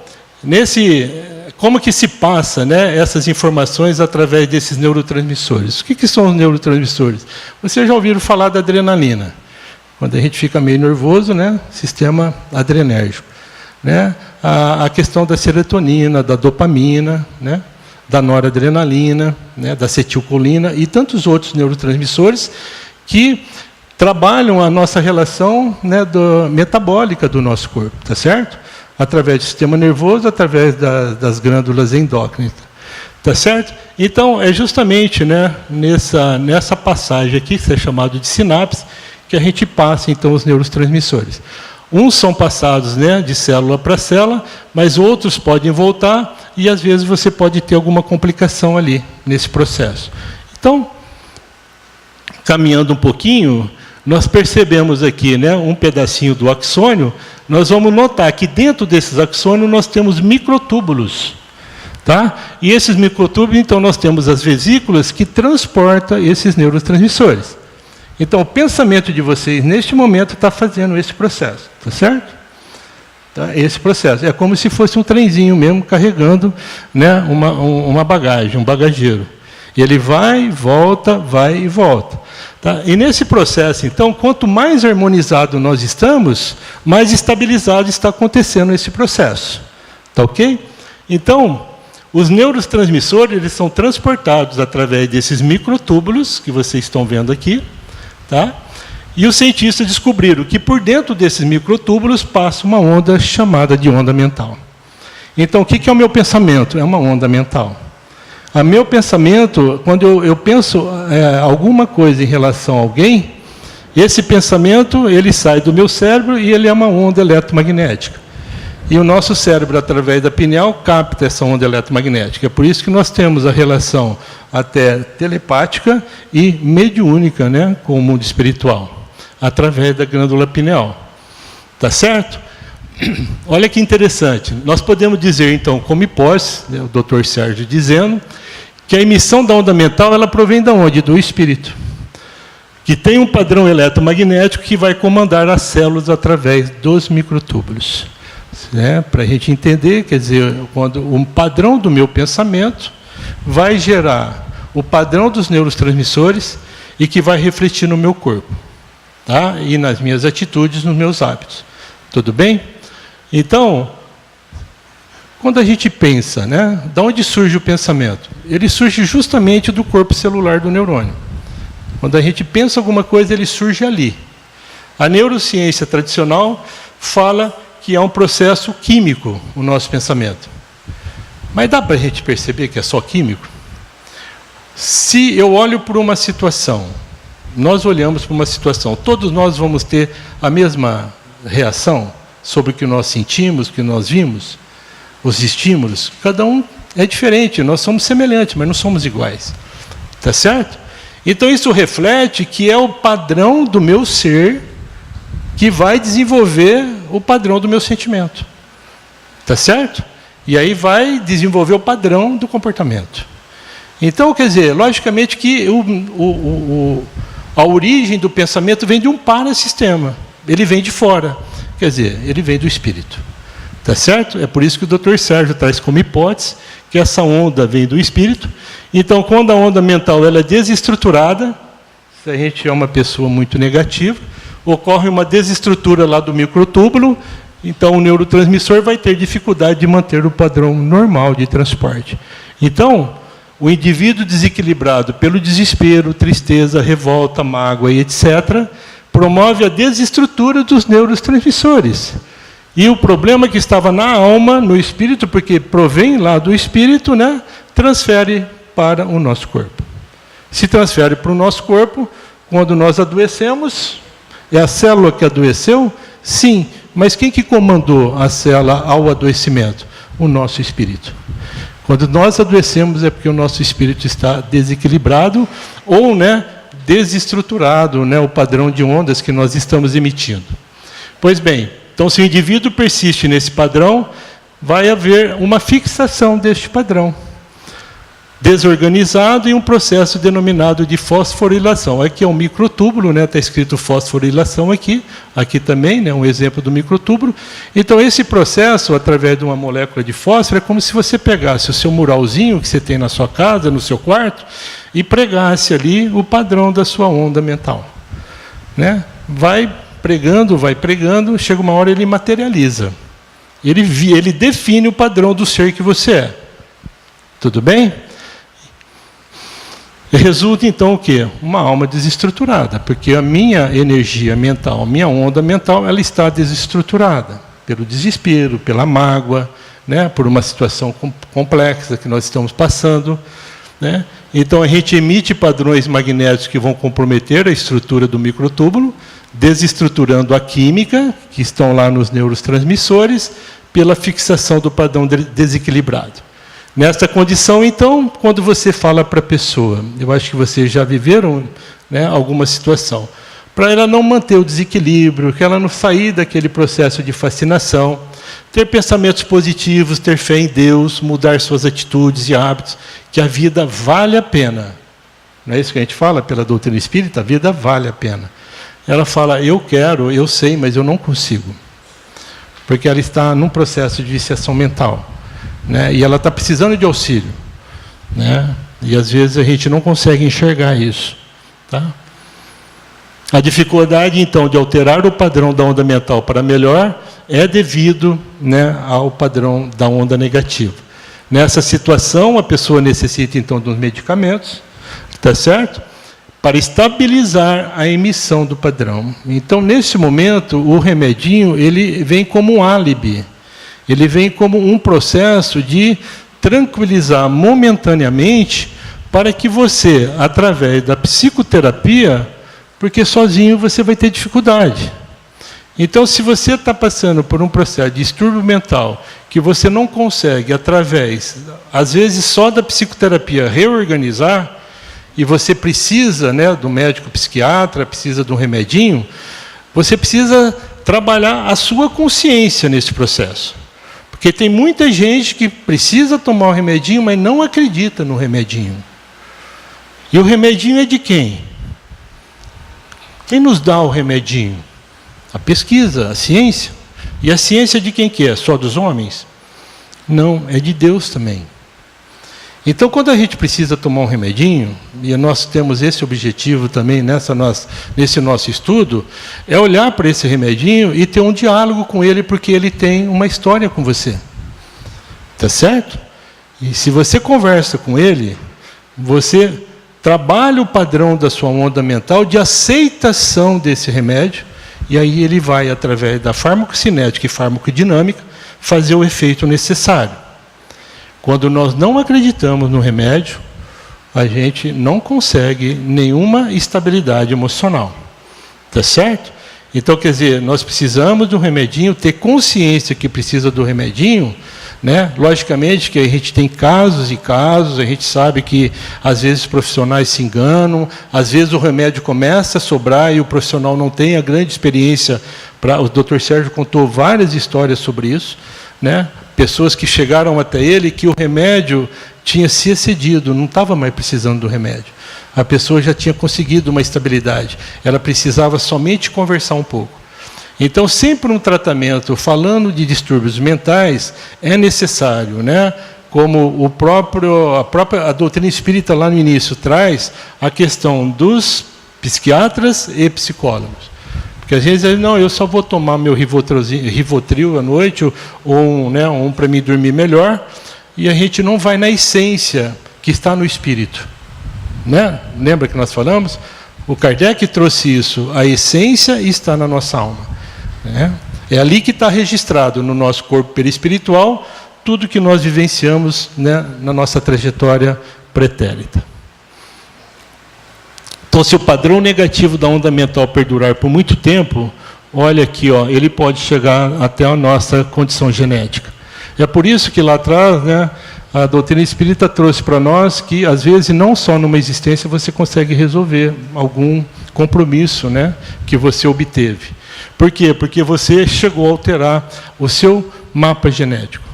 como que se passa, né, essas informações através desses neurotransmissores? O que são os neurotransmissores? Vocês já ouviram falar da adrenalina. Quando a gente fica meio nervoso, né, sistema adrenérgico. Né? A questão da serotonina, da dopamina, né? Da noradrenalina, né, da acetilcolina e tantos outros neurotransmissores que trabalham a nossa relação, né, metabólica do nosso corpo, tá certo? Através do sistema nervoso, através das glândulas endócrinas, tá certo? Então, é justamente, né, nessa passagem aqui, que é chamado de sinapse, que a gente passa, então, os neurotransmissores. Uns são passados, né, de célula para célula, mas outros podem voltar e, às vezes, você pode ter alguma complicação ali, nesse processo. Então, caminhando um pouquinho, nós percebemos aqui, né, um pedacinho do axônio, nós vamos notar que dentro desses axônios nós temos microtúbulos. Tá? E esses microtúbulos, então, nós temos as vesículas que transportam esses neurotransmissores. Então, o pensamento de vocês, neste momento, está fazendo esse processo. Tá certo? Tá? Esse processo. É como se fosse um trenzinho mesmo, carregando, né, uma bagagem, um bagageiro. E ele vai e volta. Tá? E nesse processo, então, quanto mais harmonizado nós estamos, mais estabilizado está acontecendo esse processo. Tá ok? Então, os neurotransmissores, eles são transportados através desses microtúbulos, que vocês estão vendo aqui. Tá? E os cientistas descobriram que por dentro desses microtúbulos passa uma onda chamada de onda mental. Então, o que é o meu pensamento? É uma onda mental. O meu pensamento, quando eu penso alguma coisa em relação a alguém, Esse pensamento, ele sai do meu cérebro e ele é uma onda eletromagnética. E o nosso cérebro, através da pineal, capta essa onda eletromagnética. É por isso que nós temos a relação até telepática e mediúnica, né, com o mundo espiritual, através da glândula pineal. Tá certo? Olha que interessante. Nós podemos dizer, então, como hipótese, né, o Dr. Sérgio dizendo, que a emissão da onda mental, ela provém de onde? Do espírito. Que tem um padrão eletromagnético que vai comandar as células através dos microtúbulos. Né? Para a gente entender, quer dizer, quando o padrão do meu pensamento vai gerar o padrão dos neurotransmissores e que vai refletir no meu corpo, tá? E nas minhas atitudes, nos meus hábitos. Tudo bem? Então, quando a gente pensa, né, de onde surge o pensamento? Ele surge justamente do corpo celular do neurônio. Quando a gente pensa alguma coisa, ele surge ali. A neurociência tradicional fala que é um processo químico o nosso pensamento. Mas dá para a gente perceber que é só químico? Se eu olho por uma situação, nós olhamos para uma situação, todos nós vamos ter a mesma reação sobre o que nós sentimos, o que nós vimos, os estímulos. Cada um é diferente, nós somos semelhantes, mas não somos iguais. Tá certo? Então isso reflete que é o padrão do meu ser que vai desenvolver o padrão do meu sentimento. Tá certo? E aí vai desenvolver o padrão do comportamento. Então, quer dizer, logicamente que a origem do pensamento vem de um parasistema. Ele vem de fora. Quer dizer, ele vem do espírito. Tá certo? É por isso que o Dr. Sérgio traz como hipótese que essa onda vem do espírito. Então, quando a onda mental ela é desestruturada, se a gente é uma pessoa muito negativa, ocorre uma desestrutura lá do microtúbulo, então o neurotransmissor vai ter dificuldade de manter o padrão normal de transporte. Então, o indivíduo desequilibrado pelo desespero, tristeza, revolta, mágoa e etc., promove a desestrutura dos neurotransmissores. E o problema que estava na alma, no espírito, porque provém lá do espírito, né, transfere para o nosso corpo. Se transfere para o nosso corpo, quando nós adoecemos, é a célula que adoeceu? Sim, mas quem que comandou a célula ao adoecimento? O nosso espírito. Quando nós adoecemos é porque o nosso espírito está desequilibrado ou, né, desestruturado, né, o padrão de ondas que nós estamos emitindo. Pois bem, então se o indivíduo persiste nesse padrão, vai haver uma fixação deste padrão, desorganizado em um processo denominado de fosforilação. Aqui é um microtúbulo, né? Está escrito fosforilação aqui, aqui também, né? Um exemplo do microtúbulo. Então, esse processo, através de uma molécula de fósforo, é como se você pegasse o seu muralzinho que você tem na sua casa, no seu quarto, e pregasse ali o padrão da sua onda mental. Né? Vai pregando, chega uma hora ele materializa. Ele define o padrão do ser que você é. Tudo bem? Resulta, então, o quê? Uma alma desestruturada, porque a minha energia mental, a minha onda mental, ela está desestruturada pelo desespero, pela mágoa, né? Por uma situação complexa que nós estamos passando. Né? Então, a gente emite padrões magnéticos que vão comprometer a estrutura do microtúbulo, desestruturando a química, que estão lá nos neurotransmissores, pela fixação do padrão desequilibrado. Nesta condição, então, quando você fala para a pessoa, eu acho que vocês já viveram, né, alguma situação, para ela não manter o desequilíbrio, que ela não sair daquele processo de fascinação, ter pensamentos positivos, ter fé em Deus, mudar suas atitudes e hábitos, que a vida vale a pena. Não é isso que a gente fala pela doutrina espírita? A vida vale a pena. Ela fala, eu quero, eu sei, mas eu não consigo. Porque ela está num processo de viciação mental. Né? E ela está precisando de auxílio. Né? E às vezes a gente não consegue enxergar isso. Tá? A dificuldade, então, de alterar o padrão da onda mental para melhor é devido, né, ao padrão da onda negativa. Nessa situação, a pessoa necessita, então, de uns medicamentos, tá certo? Para estabilizar a emissão do padrão. Então, nesse momento, o remedinho ele vem como um álibi. Ele vem como um processo de tranquilizar momentaneamente para que você, através da psicoterapia, porque sozinho você vai ter dificuldade. Então, se você está passando por um processo de distúrbio mental, que você não consegue, através, às vezes só da psicoterapia, reorganizar, e você precisa, né, do médico psiquiatra, precisa de um remedinho, você precisa trabalhar a sua consciência nesse processo. Porque tem muita gente que precisa tomar o remedinho, mas não acredita no remedinho. E o remedinho é de quem? Quem nos dá o remedinho? A pesquisa, a ciência. E a ciência de quem que é? Só dos homens? Não, é de Deus também. Então, quando a gente precisa tomar um remedinho, e nós temos esse objetivo também nesse nosso estudo, é olhar para esse remedinho e ter um diálogo com ele, porque ele tem uma história com você. Tá certo? E se você conversa com ele, você trabalha o padrão da sua onda mental de aceitação desse remédio, e aí ele vai, através da farmacocinética e farmacodinâmica, fazer o efeito necessário. Quando nós não acreditamos no remédio, a gente não consegue nenhuma estabilidade emocional. Tá certo? Então, quer dizer, nós precisamos do remedinho, ter consciência que precisa do remedinho, né? Logicamente que a gente tem casos e casos, a gente sabe que às vezes os profissionais se enganam, às vezes o remédio começa a sobrar e o profissional não tem a grande experiência. O Dr. Sérgio contou várias histórias sobre isso, né? Pessoas que chegaram até ele que o remédio tinha se excedido, não estava mais precisando do remédio. A pessoa já tinha conseguido uma estabilidade, ela precisava somente conversar um pouco. Então, sempre um tratamento, falando de distúrbios mentais, é necessário, né? Como a doutrina espírita lá no início traz a questão dos psiquiatras e psicólogos. Porque às vezes, não, eu só vou tomar meu Rivotril à noite, ou um para me dormir melhor, e a gente não vai na essência que está no espírito. Né? Lembra que nós falamos? O Kardec trouxe isso, a essência está na nossa alma. Né? É ali que está registrado no nosso corpo perispiritual tudo que nós vivenciamos, né, na nossa trajetória pretérita. Então, se o padrão negativo da onda mental perdurar por muito tempo, olha aqui, ó, ele pode chegar até a nossa condição genética. É por isso que lá atrás, né, a doutrina espírita trouxe para nós que, às vezes, não só numa existência você consegue resolver algum compromisso, né, que você obteve. Por quê? Porque você chegou a alterar o seu mapa genético.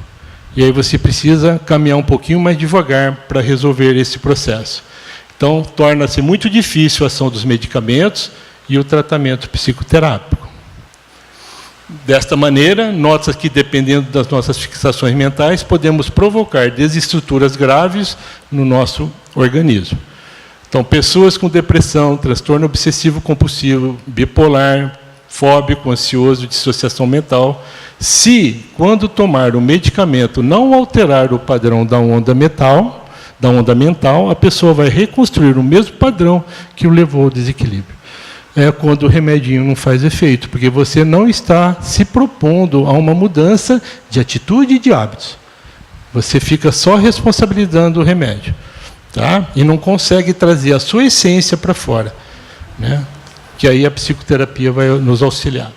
E aí você precisa caminhar um pouquinho mais devagar para resolver esse processo. Então, torna-se muito difícil a ação dos medicamentos e o tratamento psicoterápico. Desta maneira, nota que, dependendo das nossas fixações mentais, podemos provocar desestruturas graves no nosso organismo. Então, pessoas com depressão, transtorno obsessivo-compulsivo, bipolar, fóbico, ansioso, dissociação mental, se, quando tomar o medicamento, não alterar o padrão da onda mental, a pessoa vai reconstruir o mesmo padrão que o levou ao desequilíbrio. É quando o remedinho não faz efeito, porque você não está se propondo a uma mudança de atitude e de hábitos. Você fica só responsabilizando o remédio, tá? E não consegue trazer a sua essência para fora, né? Que aí a psicoterapia vai nos auxiliar.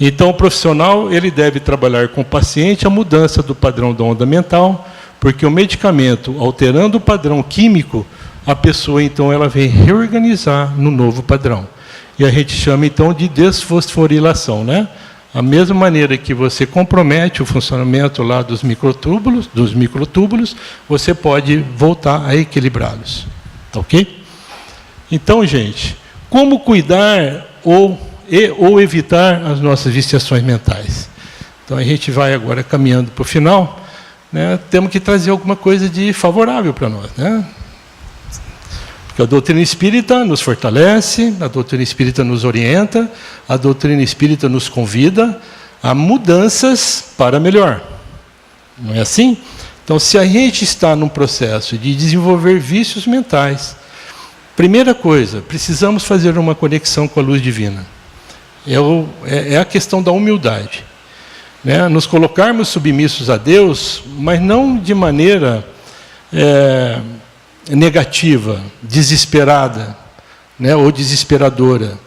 Então, o profissional ele deve trabalhar com o paciente a mudança do padrão da onda mental, porque o medicamento, alterando o padrão químico, a pessoa, então, ela vem reorganizar no novo padrão. E a gente chama, então, de desfosforilação, né? A mesma maneira que você compromete o funcionamento lá dos microtúbulos, você pode voltar a equilibrá-los. Tá ok? Então, gente, como cuidar ou evitar as nossas viciações mentais? Então, a gente vai agora caminhando para o final, né? Temos que trazer alguma coisa de favorável para nós, né? Porque a doutrina espírita nos fortalece, a doutrina espírita nos orienta, a doutrina espírita nos convida a mudanças para melhor. Não é assim? Então, se a gente está num processo de desenvolver vícios mentais, primeira coisa, precisamos fazer uma conexão com a luz divina. É a questão da humildade. Né? Nos colocarmos submissos a Deus, mas não de maneira negativa, desesperada. né, ou desesperadora.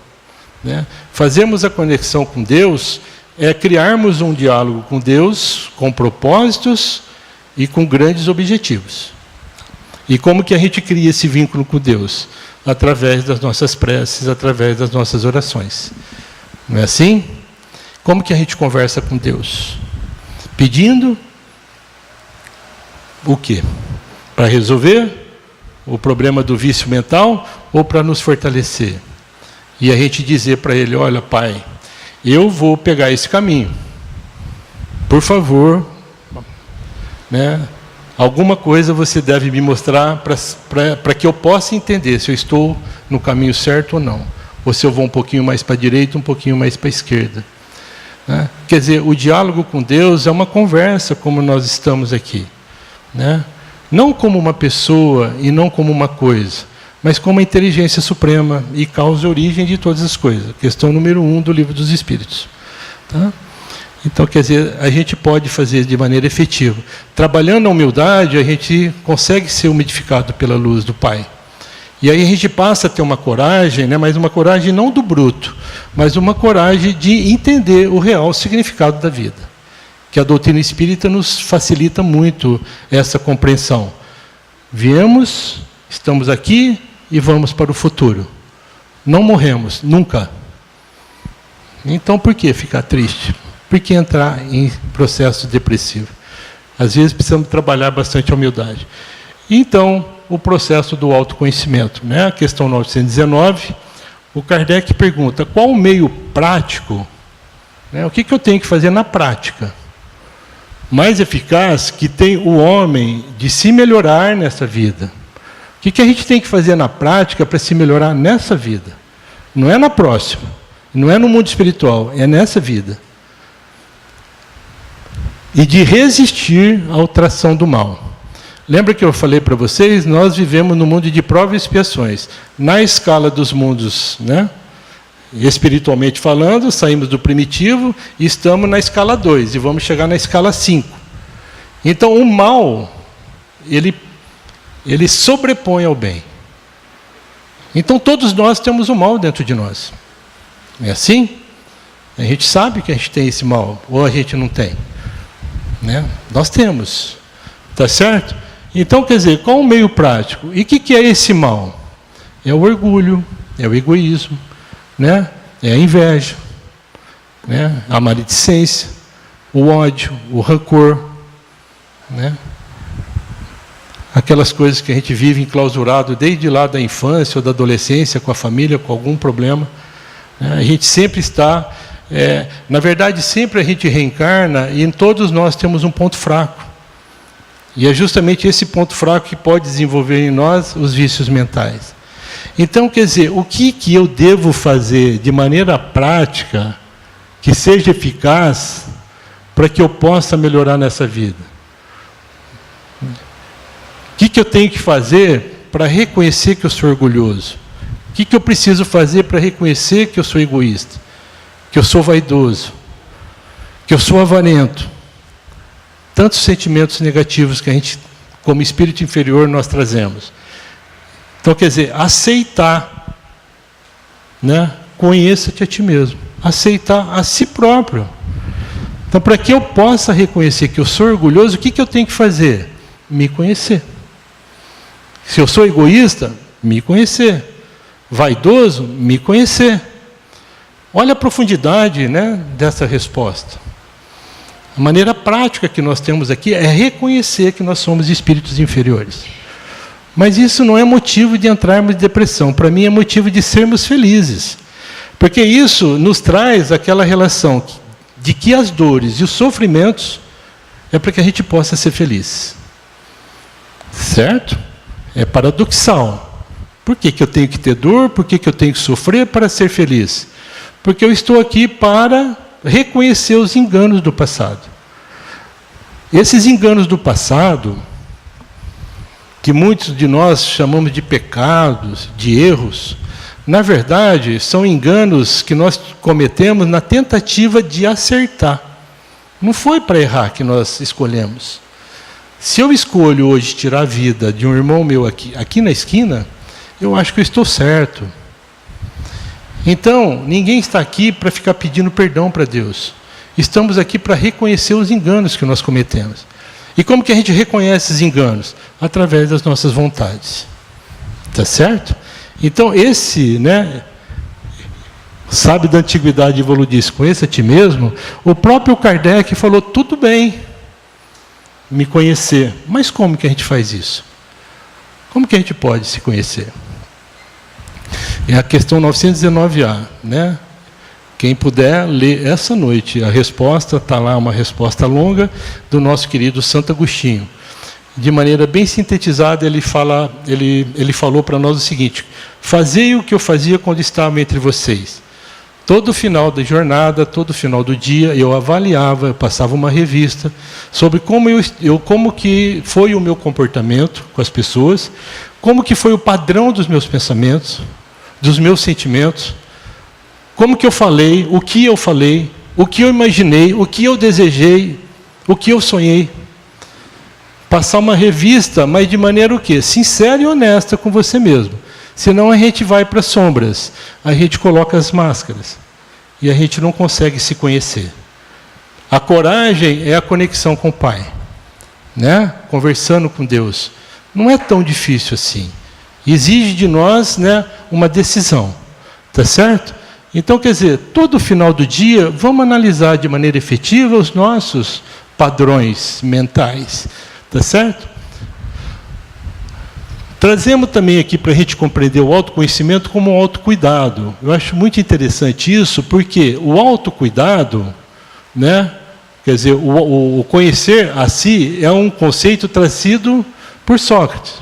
Né? Fazermos a conexão com Deus é criarmos um diálogo com Deus, com propósitos e com grandes objetivos. E como que a gente cria esse vínculo com Deus? Através das nossas preces, através das nossas orações. Não é assim? Como que a gente conversa com Deus? Pedindo o quê? Para resolver o problema do vício mental ou para nos fortalecer? E a gente dizer para Ele, olha, Pai, eu vou pegar esse caminho. Por favor, né, alguma coisa você deve me mostrar para que eu possa entender se eu estou no caminho certo ou não. Ou se eu vou um pouquinho mais para a direita, um pouquinho mais para a esquerda. Né? Quer dizer, o diálogo com Deus é uma conversa, como nós estamos aqui. Né? Não como uma pessoa e não como uma coisa, mas como a inteligência suprema e causa e origem de todas as coisas. Questão número 1 do Livro dos Espíritos. Tá? Então, quer dizer, a gente pode fazer de maneira efetiva. Trabalhando a humildade, a gente consegue ser umidificado pela luz do Pai. E aí a gente passa a ter uma coragem, né, mas uma coragem não do bruto, mas uma coragem de entender o real significado da vida. Que a doutrina espírita nos facilita muito essa compreensão. Viemos, estamos aqui e vamos para o futuro. Não morremos, nunca. Então, por que ficar triste? Por que entrar em processo depressivo? Às vezes precisamos trabalhar bastante a humildade. Então, o processo do autoconhecimento, né? A questão 919, o Kardec pergunta, qual o meio prático, né? O que eu tenho que fazer na prática, mais eficaz que tem o homem de se melhorar nessa vida? O que a gente tem que fazer na prática para se melhorar nessa vida? Não é na próxima, não é no mundo espiritual, é nessa vida. E de resistir à atração do mal. Lembra que eu falei para vocês? Nós vivemos no mundo de provas e expiações. Na escala dos mundos, né? Espiritualmente falando, saímos do primitivo e estamos na escala 2 e vamos chegar na escala 5. Então, o mal, ele sobrepõe ao bem. Então, todos nós temos o mal dentro de nós. É assim? A gente sabe que a gente tem esse mal, ou a gente não tem. Né? Nós temos. Tá certo? Então, quer dizer, qual o meio prático? E o que é esse mal? É o orgulho, é o egoísmo, né? É a inveja, né? A maledicência, o ódio, o rancor, né? Aquelas coisas que a gente vive enclausurado desde lá da infância ou da adolescência, com a família, com algum problema. Né? A gente sempre está... na verdade, sempre a gente reencarna e em todos nós temos um ponto fraco. E é justamente esse ponto fraco que pode desenvolver em nós os vícios mentais. Então, quer dizer, o que eu devo fazer de maneira prática, que seja eficaz, para que eu possa melhorar nessa vida? O que eu tenho que fazer para reconhecer que eu sou orgulhoso? O que eu preciso fazer para reconhecer que eu sou egoísta? Que eu sou vaidoso? Que eu sou avarento? Tantos sentimentos negativos que a gente, como espírito inferior, nós trazemos. Então, quer dizer, aceitar, né? Conheça-te a ti mesmo. Aceitar a si próprio. Então, para que eu possa reconhecer que eu sou orgulhoso, o que eu tenho que fazer? Me conhecer. Se eu sou egoísta, me conhecer. Vaidoso, me conhecer. Olha a profundidade, né, dessa resposta. A maneira prática que nós temos aqui é reconhecer que nós somos espíritos inferiores. Mas isso não é motivo de entrarmos em depressão. Para mim é motivo de sermos felizes. Porque isso nos traz aquela relação de que as dores e os sofrimentos é para que a gente possa ser feliz. Certo? É paradoxal. Por que eu tenho que ter dor? Por que eu tenho que sofrer para ser feliz? Porque eu estou aqui para reconhecer os enganos do passado. Esses enganos do passado, que muitos de nós chamamos de pecados, de erros, na verdade, são enganos que nós cometemos na tentativa de acertar. Não foi para errar que nós escolhemos. Se eu escolho hoje tirar a vida de um irmão meu aqui na esquina, eu acho que eu estou certo. Então, ninguém está aqui para ficar pedindo perdão para Deus. Estamos aqui para reconhecer os enganos que nós cometemos. E como que a gente reconhece esses enganos? Através das nossas vontades. Tá certo? Então, esse, sábio da antiguidade evoluísse, conheça a ti mesmo. O próprio Kardec falou, tudo bem me conhecer. Mas como que a gente faz isso? Como que a gente pode se conhecer? É a questão 919A, Quem puder ler essa noite, a resposta, está lá uma resposta longa do nosso querido Santo Agostinho. De maneira bem sintetizada, ele falou para nós o seguinte: fazei o que eu fazia quando estava entre vocês. Todo final da jornada, todo final do dia, eu avaliava, eu passava uma revista sobre como que foi o meu comportamento com as pessoas, como que foi o padrão dos meus pensamentos, dos meus sentimentos, como que eu falei, o que eu imaginei, o que eu desejei, o que eu sonhei. Passar uma revista, mas de maneira o quê? Sincera e honesta com você mesmo. Senão a gente vai para as sombras, a gente coloca as máscaras e a gente não consegue se conhecer. A coragem é a conexão com o Pai, conversando com Deus. Não é tão difícil assim. Exige de nós uma decisão, tá certo? Então, quer dizer, todo final do dia, vamos analisar de maneira efetiva os nossos padrões mentais, tá certo? Trazemos também aqui para a gente compreender o autoconhecimento como um autocuidado. Eu acho muito interessante isso, porque o autocuidado, quer dizer, o conhecer a si é um conceito trazido por Sócrates,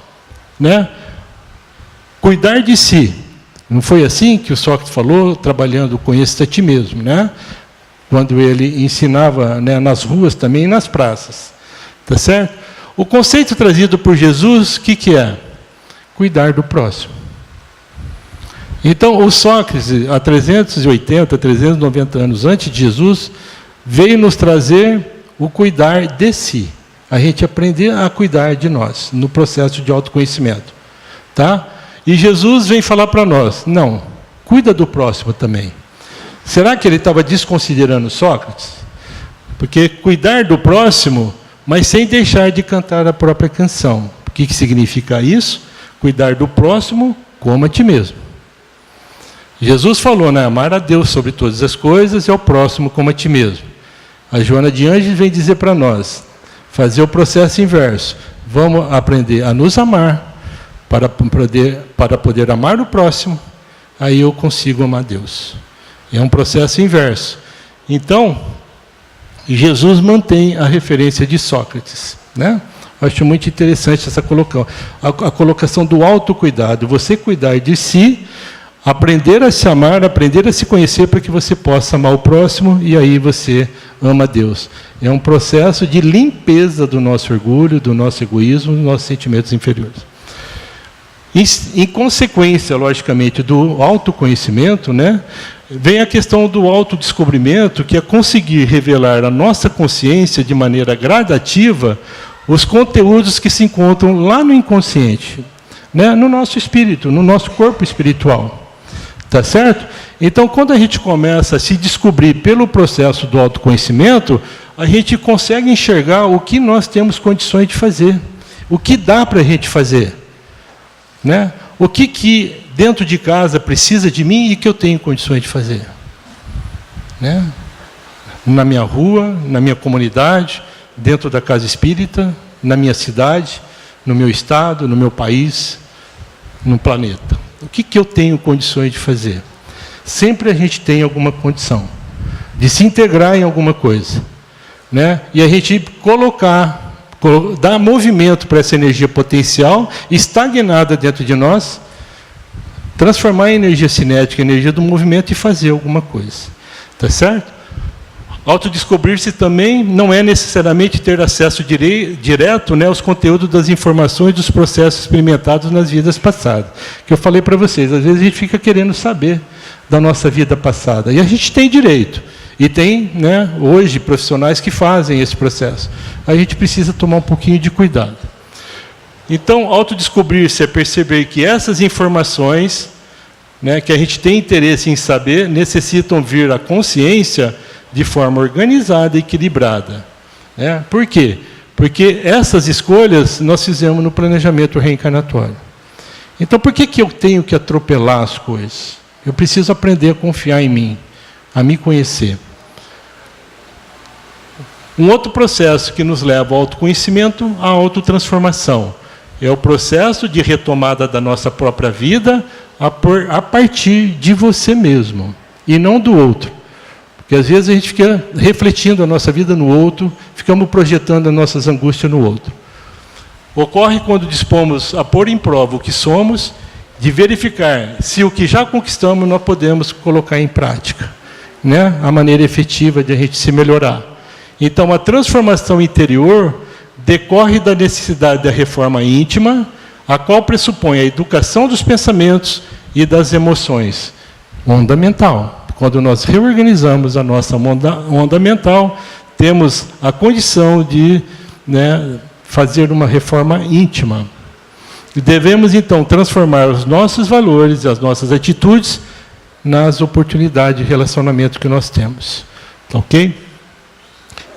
Cuidar de si. Não foi assim que o Sócrates falou, trabalhando conheça a ti mesmo, Quando ele ensinava nas ruas também e nas praças. Tá certo? O conceito trazido por Jesus, o que é? Cuidar do próximo. Então, o Sócrates, há 380, 390 anos antes de Jesus, veio nos trazer o cuidar de si. A gente aprender a cuidar de nós, no processo de autoconhecimento. Tá? E Jesus vem falar para nós, não, cuida do próximo também. Será que ele estava desconsiderando Sócrates? Porque cuidar do próximo, mas sem deixar de cantar a própria canção. O que significa isso? Cuidar do próximo como a ti mesmo. Jesus falou, amar a Deus sobre todas as coisas e ao próximo como a ti mesmo. A Joana de Ângeles vem dizer para nós, fazer o processo inverso. Vamos aprender a nos amar, para poder amar o próximo, aí eu consigo amar Deus. É um processo inverso. Então, Jesus mantém a referência de Sócrates. Acho muito interessante essa colocação. A colocação do autocuidado. Você cuidar de si, aprender a se amar, aprender a se conhecer para que você possa amar o próximo e aí você ama Deus. É um processo de limpeza do nosso orgulho, do nosso egoísmo, dos nossos sentimentos inferiores. Em consequência, logicamente, do autoconhecimento, vem a questão do autodescobrimento, que é conseguir revelar à nossa consciência, de maneira gradativa, os conteúdos que se encontram lá no inconsciente, no nosso espírito, no nosso corpo espiritual. Tá certo? Então, quando a gente começa a se descobrir pelo processo do autoconhecimento, a gente consegue enxergar o que nós temos condições de fazer, o que dá para a gente fazer. O que dentro de casa precisa de mim e que eu tenho condições de fazer. Na minha rua, na minha comunidade, dentro da casa espírita, na minha cidade, no meu estado, no meu país, no planeta. O que eu tenho condições de fazer? Sempre a gente tem alguma condição de se integrar em alguma coisa. E a gente dar movimento para essa energia potencial estagnada dentro de nós, transformar em energia cinética, energia do movimento e fazer alguma coisa. Tá certo? Autodescobrir-se também não é necessariamente ter acesso direto aos conteúdos das informações dos processos experimentados nas vidas passadas. Que eu falei para vocês, às vezes a gente fica querendo saber da nossa vida passada. E a gente tem direito. E tem, hoje, profissionais que fazem esse processo. A gente precisa tomar um pouquinho de cuidado. Então, autodescobrir-se é perceber que essas informações né, que a gente tem interesse em saber, necessitam vir à consciência de forma organizada e equilibrada. Né? Por quê? Porque essas escolhas nós fizemos no planejamento reencarnatório. Então, por que eu tenho que atropelar as coisas? Eu preciso aprender a confiar em mim, a me conhecer. Um outro processo que nos leva ao autoconhecimento, a autotransformação. É o processo de retomada da nossa própria vida a partir de você mesmo, e não do outro. Porque às vezes a gente fica refletindo a nossa vida no outro, ficamos projetando as nossas angústias no outro. Ocorre quando dispomos a pôr em prova o que somos, de verificar se o que já conquistamos nós podemos colocar em prática, né? A maneira efetiva de a gente se melhorar. Então, a transformação interior decorre da necessidade da reforma íntima, a qual pressupõe a educação dos pensamentos e das emoções. Onda mental. Quando nós reorganizamos a nossa onda mental, temos a condição de, né, fazer uma reforma íntima. E devemos, então, transformar os nossos valores e as nossas atitudes nas oportunidades de relacionamento que nós temos. Ok?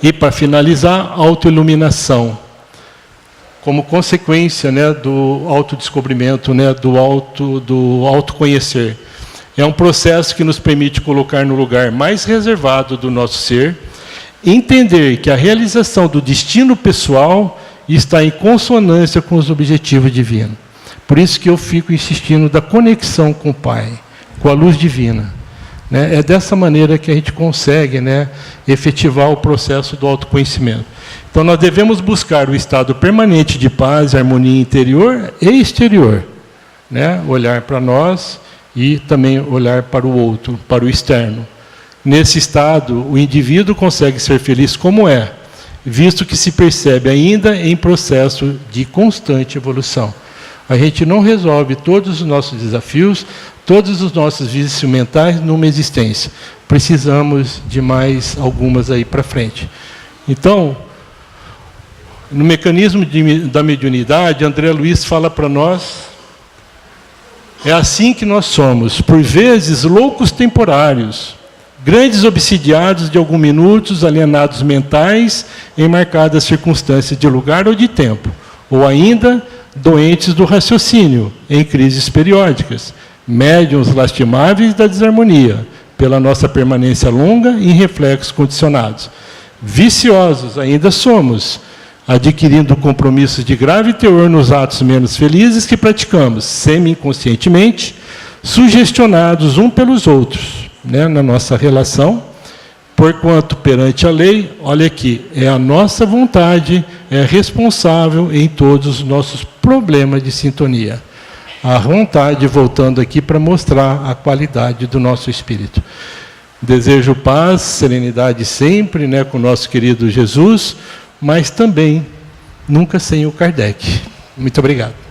E, para finalizar, a autoiluminação. Como consequência, né, do autodescobrimento, né, do autoconhecer. É um processo que nos permite colocar no lugar mais reservado do nosso ser, entender que a realização do destino pessoal está em consonância com os objetivos divinos. Por isso que eu fico insistindo da conexão com o Pai, com a luz divina. Né? É dessa maneira que a gente consegue, né, efetivar o processo do autoconhecimento. Então, nós devemos buscar o estado permanente de paz e harmonia interior e exterior. Né? Olhar para nós e também olhar para o outro, para o externo. Nesse estado, o indivíduo consegue ser feliz como é, visto que se percebe ainda em processo de constante evolução. A gente não resolve todos os nossos desafios, todos os nossos vícios mentais numa existência. Precisamos de mais algumas aí para frente. Então, no mecanismo da mediunidade, André Luiz fala para nós, é assim que nós somos, por vezes loucos temporários, grandes obsidiados de alguns minutos, alienados mentais, em marcadas circunstâncias de lugar ou de tempo, ou ainda doentes do raciocínio, em crises periódicas, médiuns lastimáveis da desarmonia, pela nossa permanência longa em reflexos condicionados. Viciosos ainda somos, adquirindo compromissos de grave teor nos atos menos felizes que praticamos, semi-inconscientemente, sugestionados uns pelos outros, né, na nossa relação, porquanto perante a lei, olha aqui, é a nossa vontade, é responsável em todos os nossos problemas de sintonia. A vontade, voltando aqui para mostrar a qualidade do nosso espírito. Desejo paz, serenidade sempre, né, com o nosso querido Jesus, mas também nunca sem o Kardec. Muito obrigado.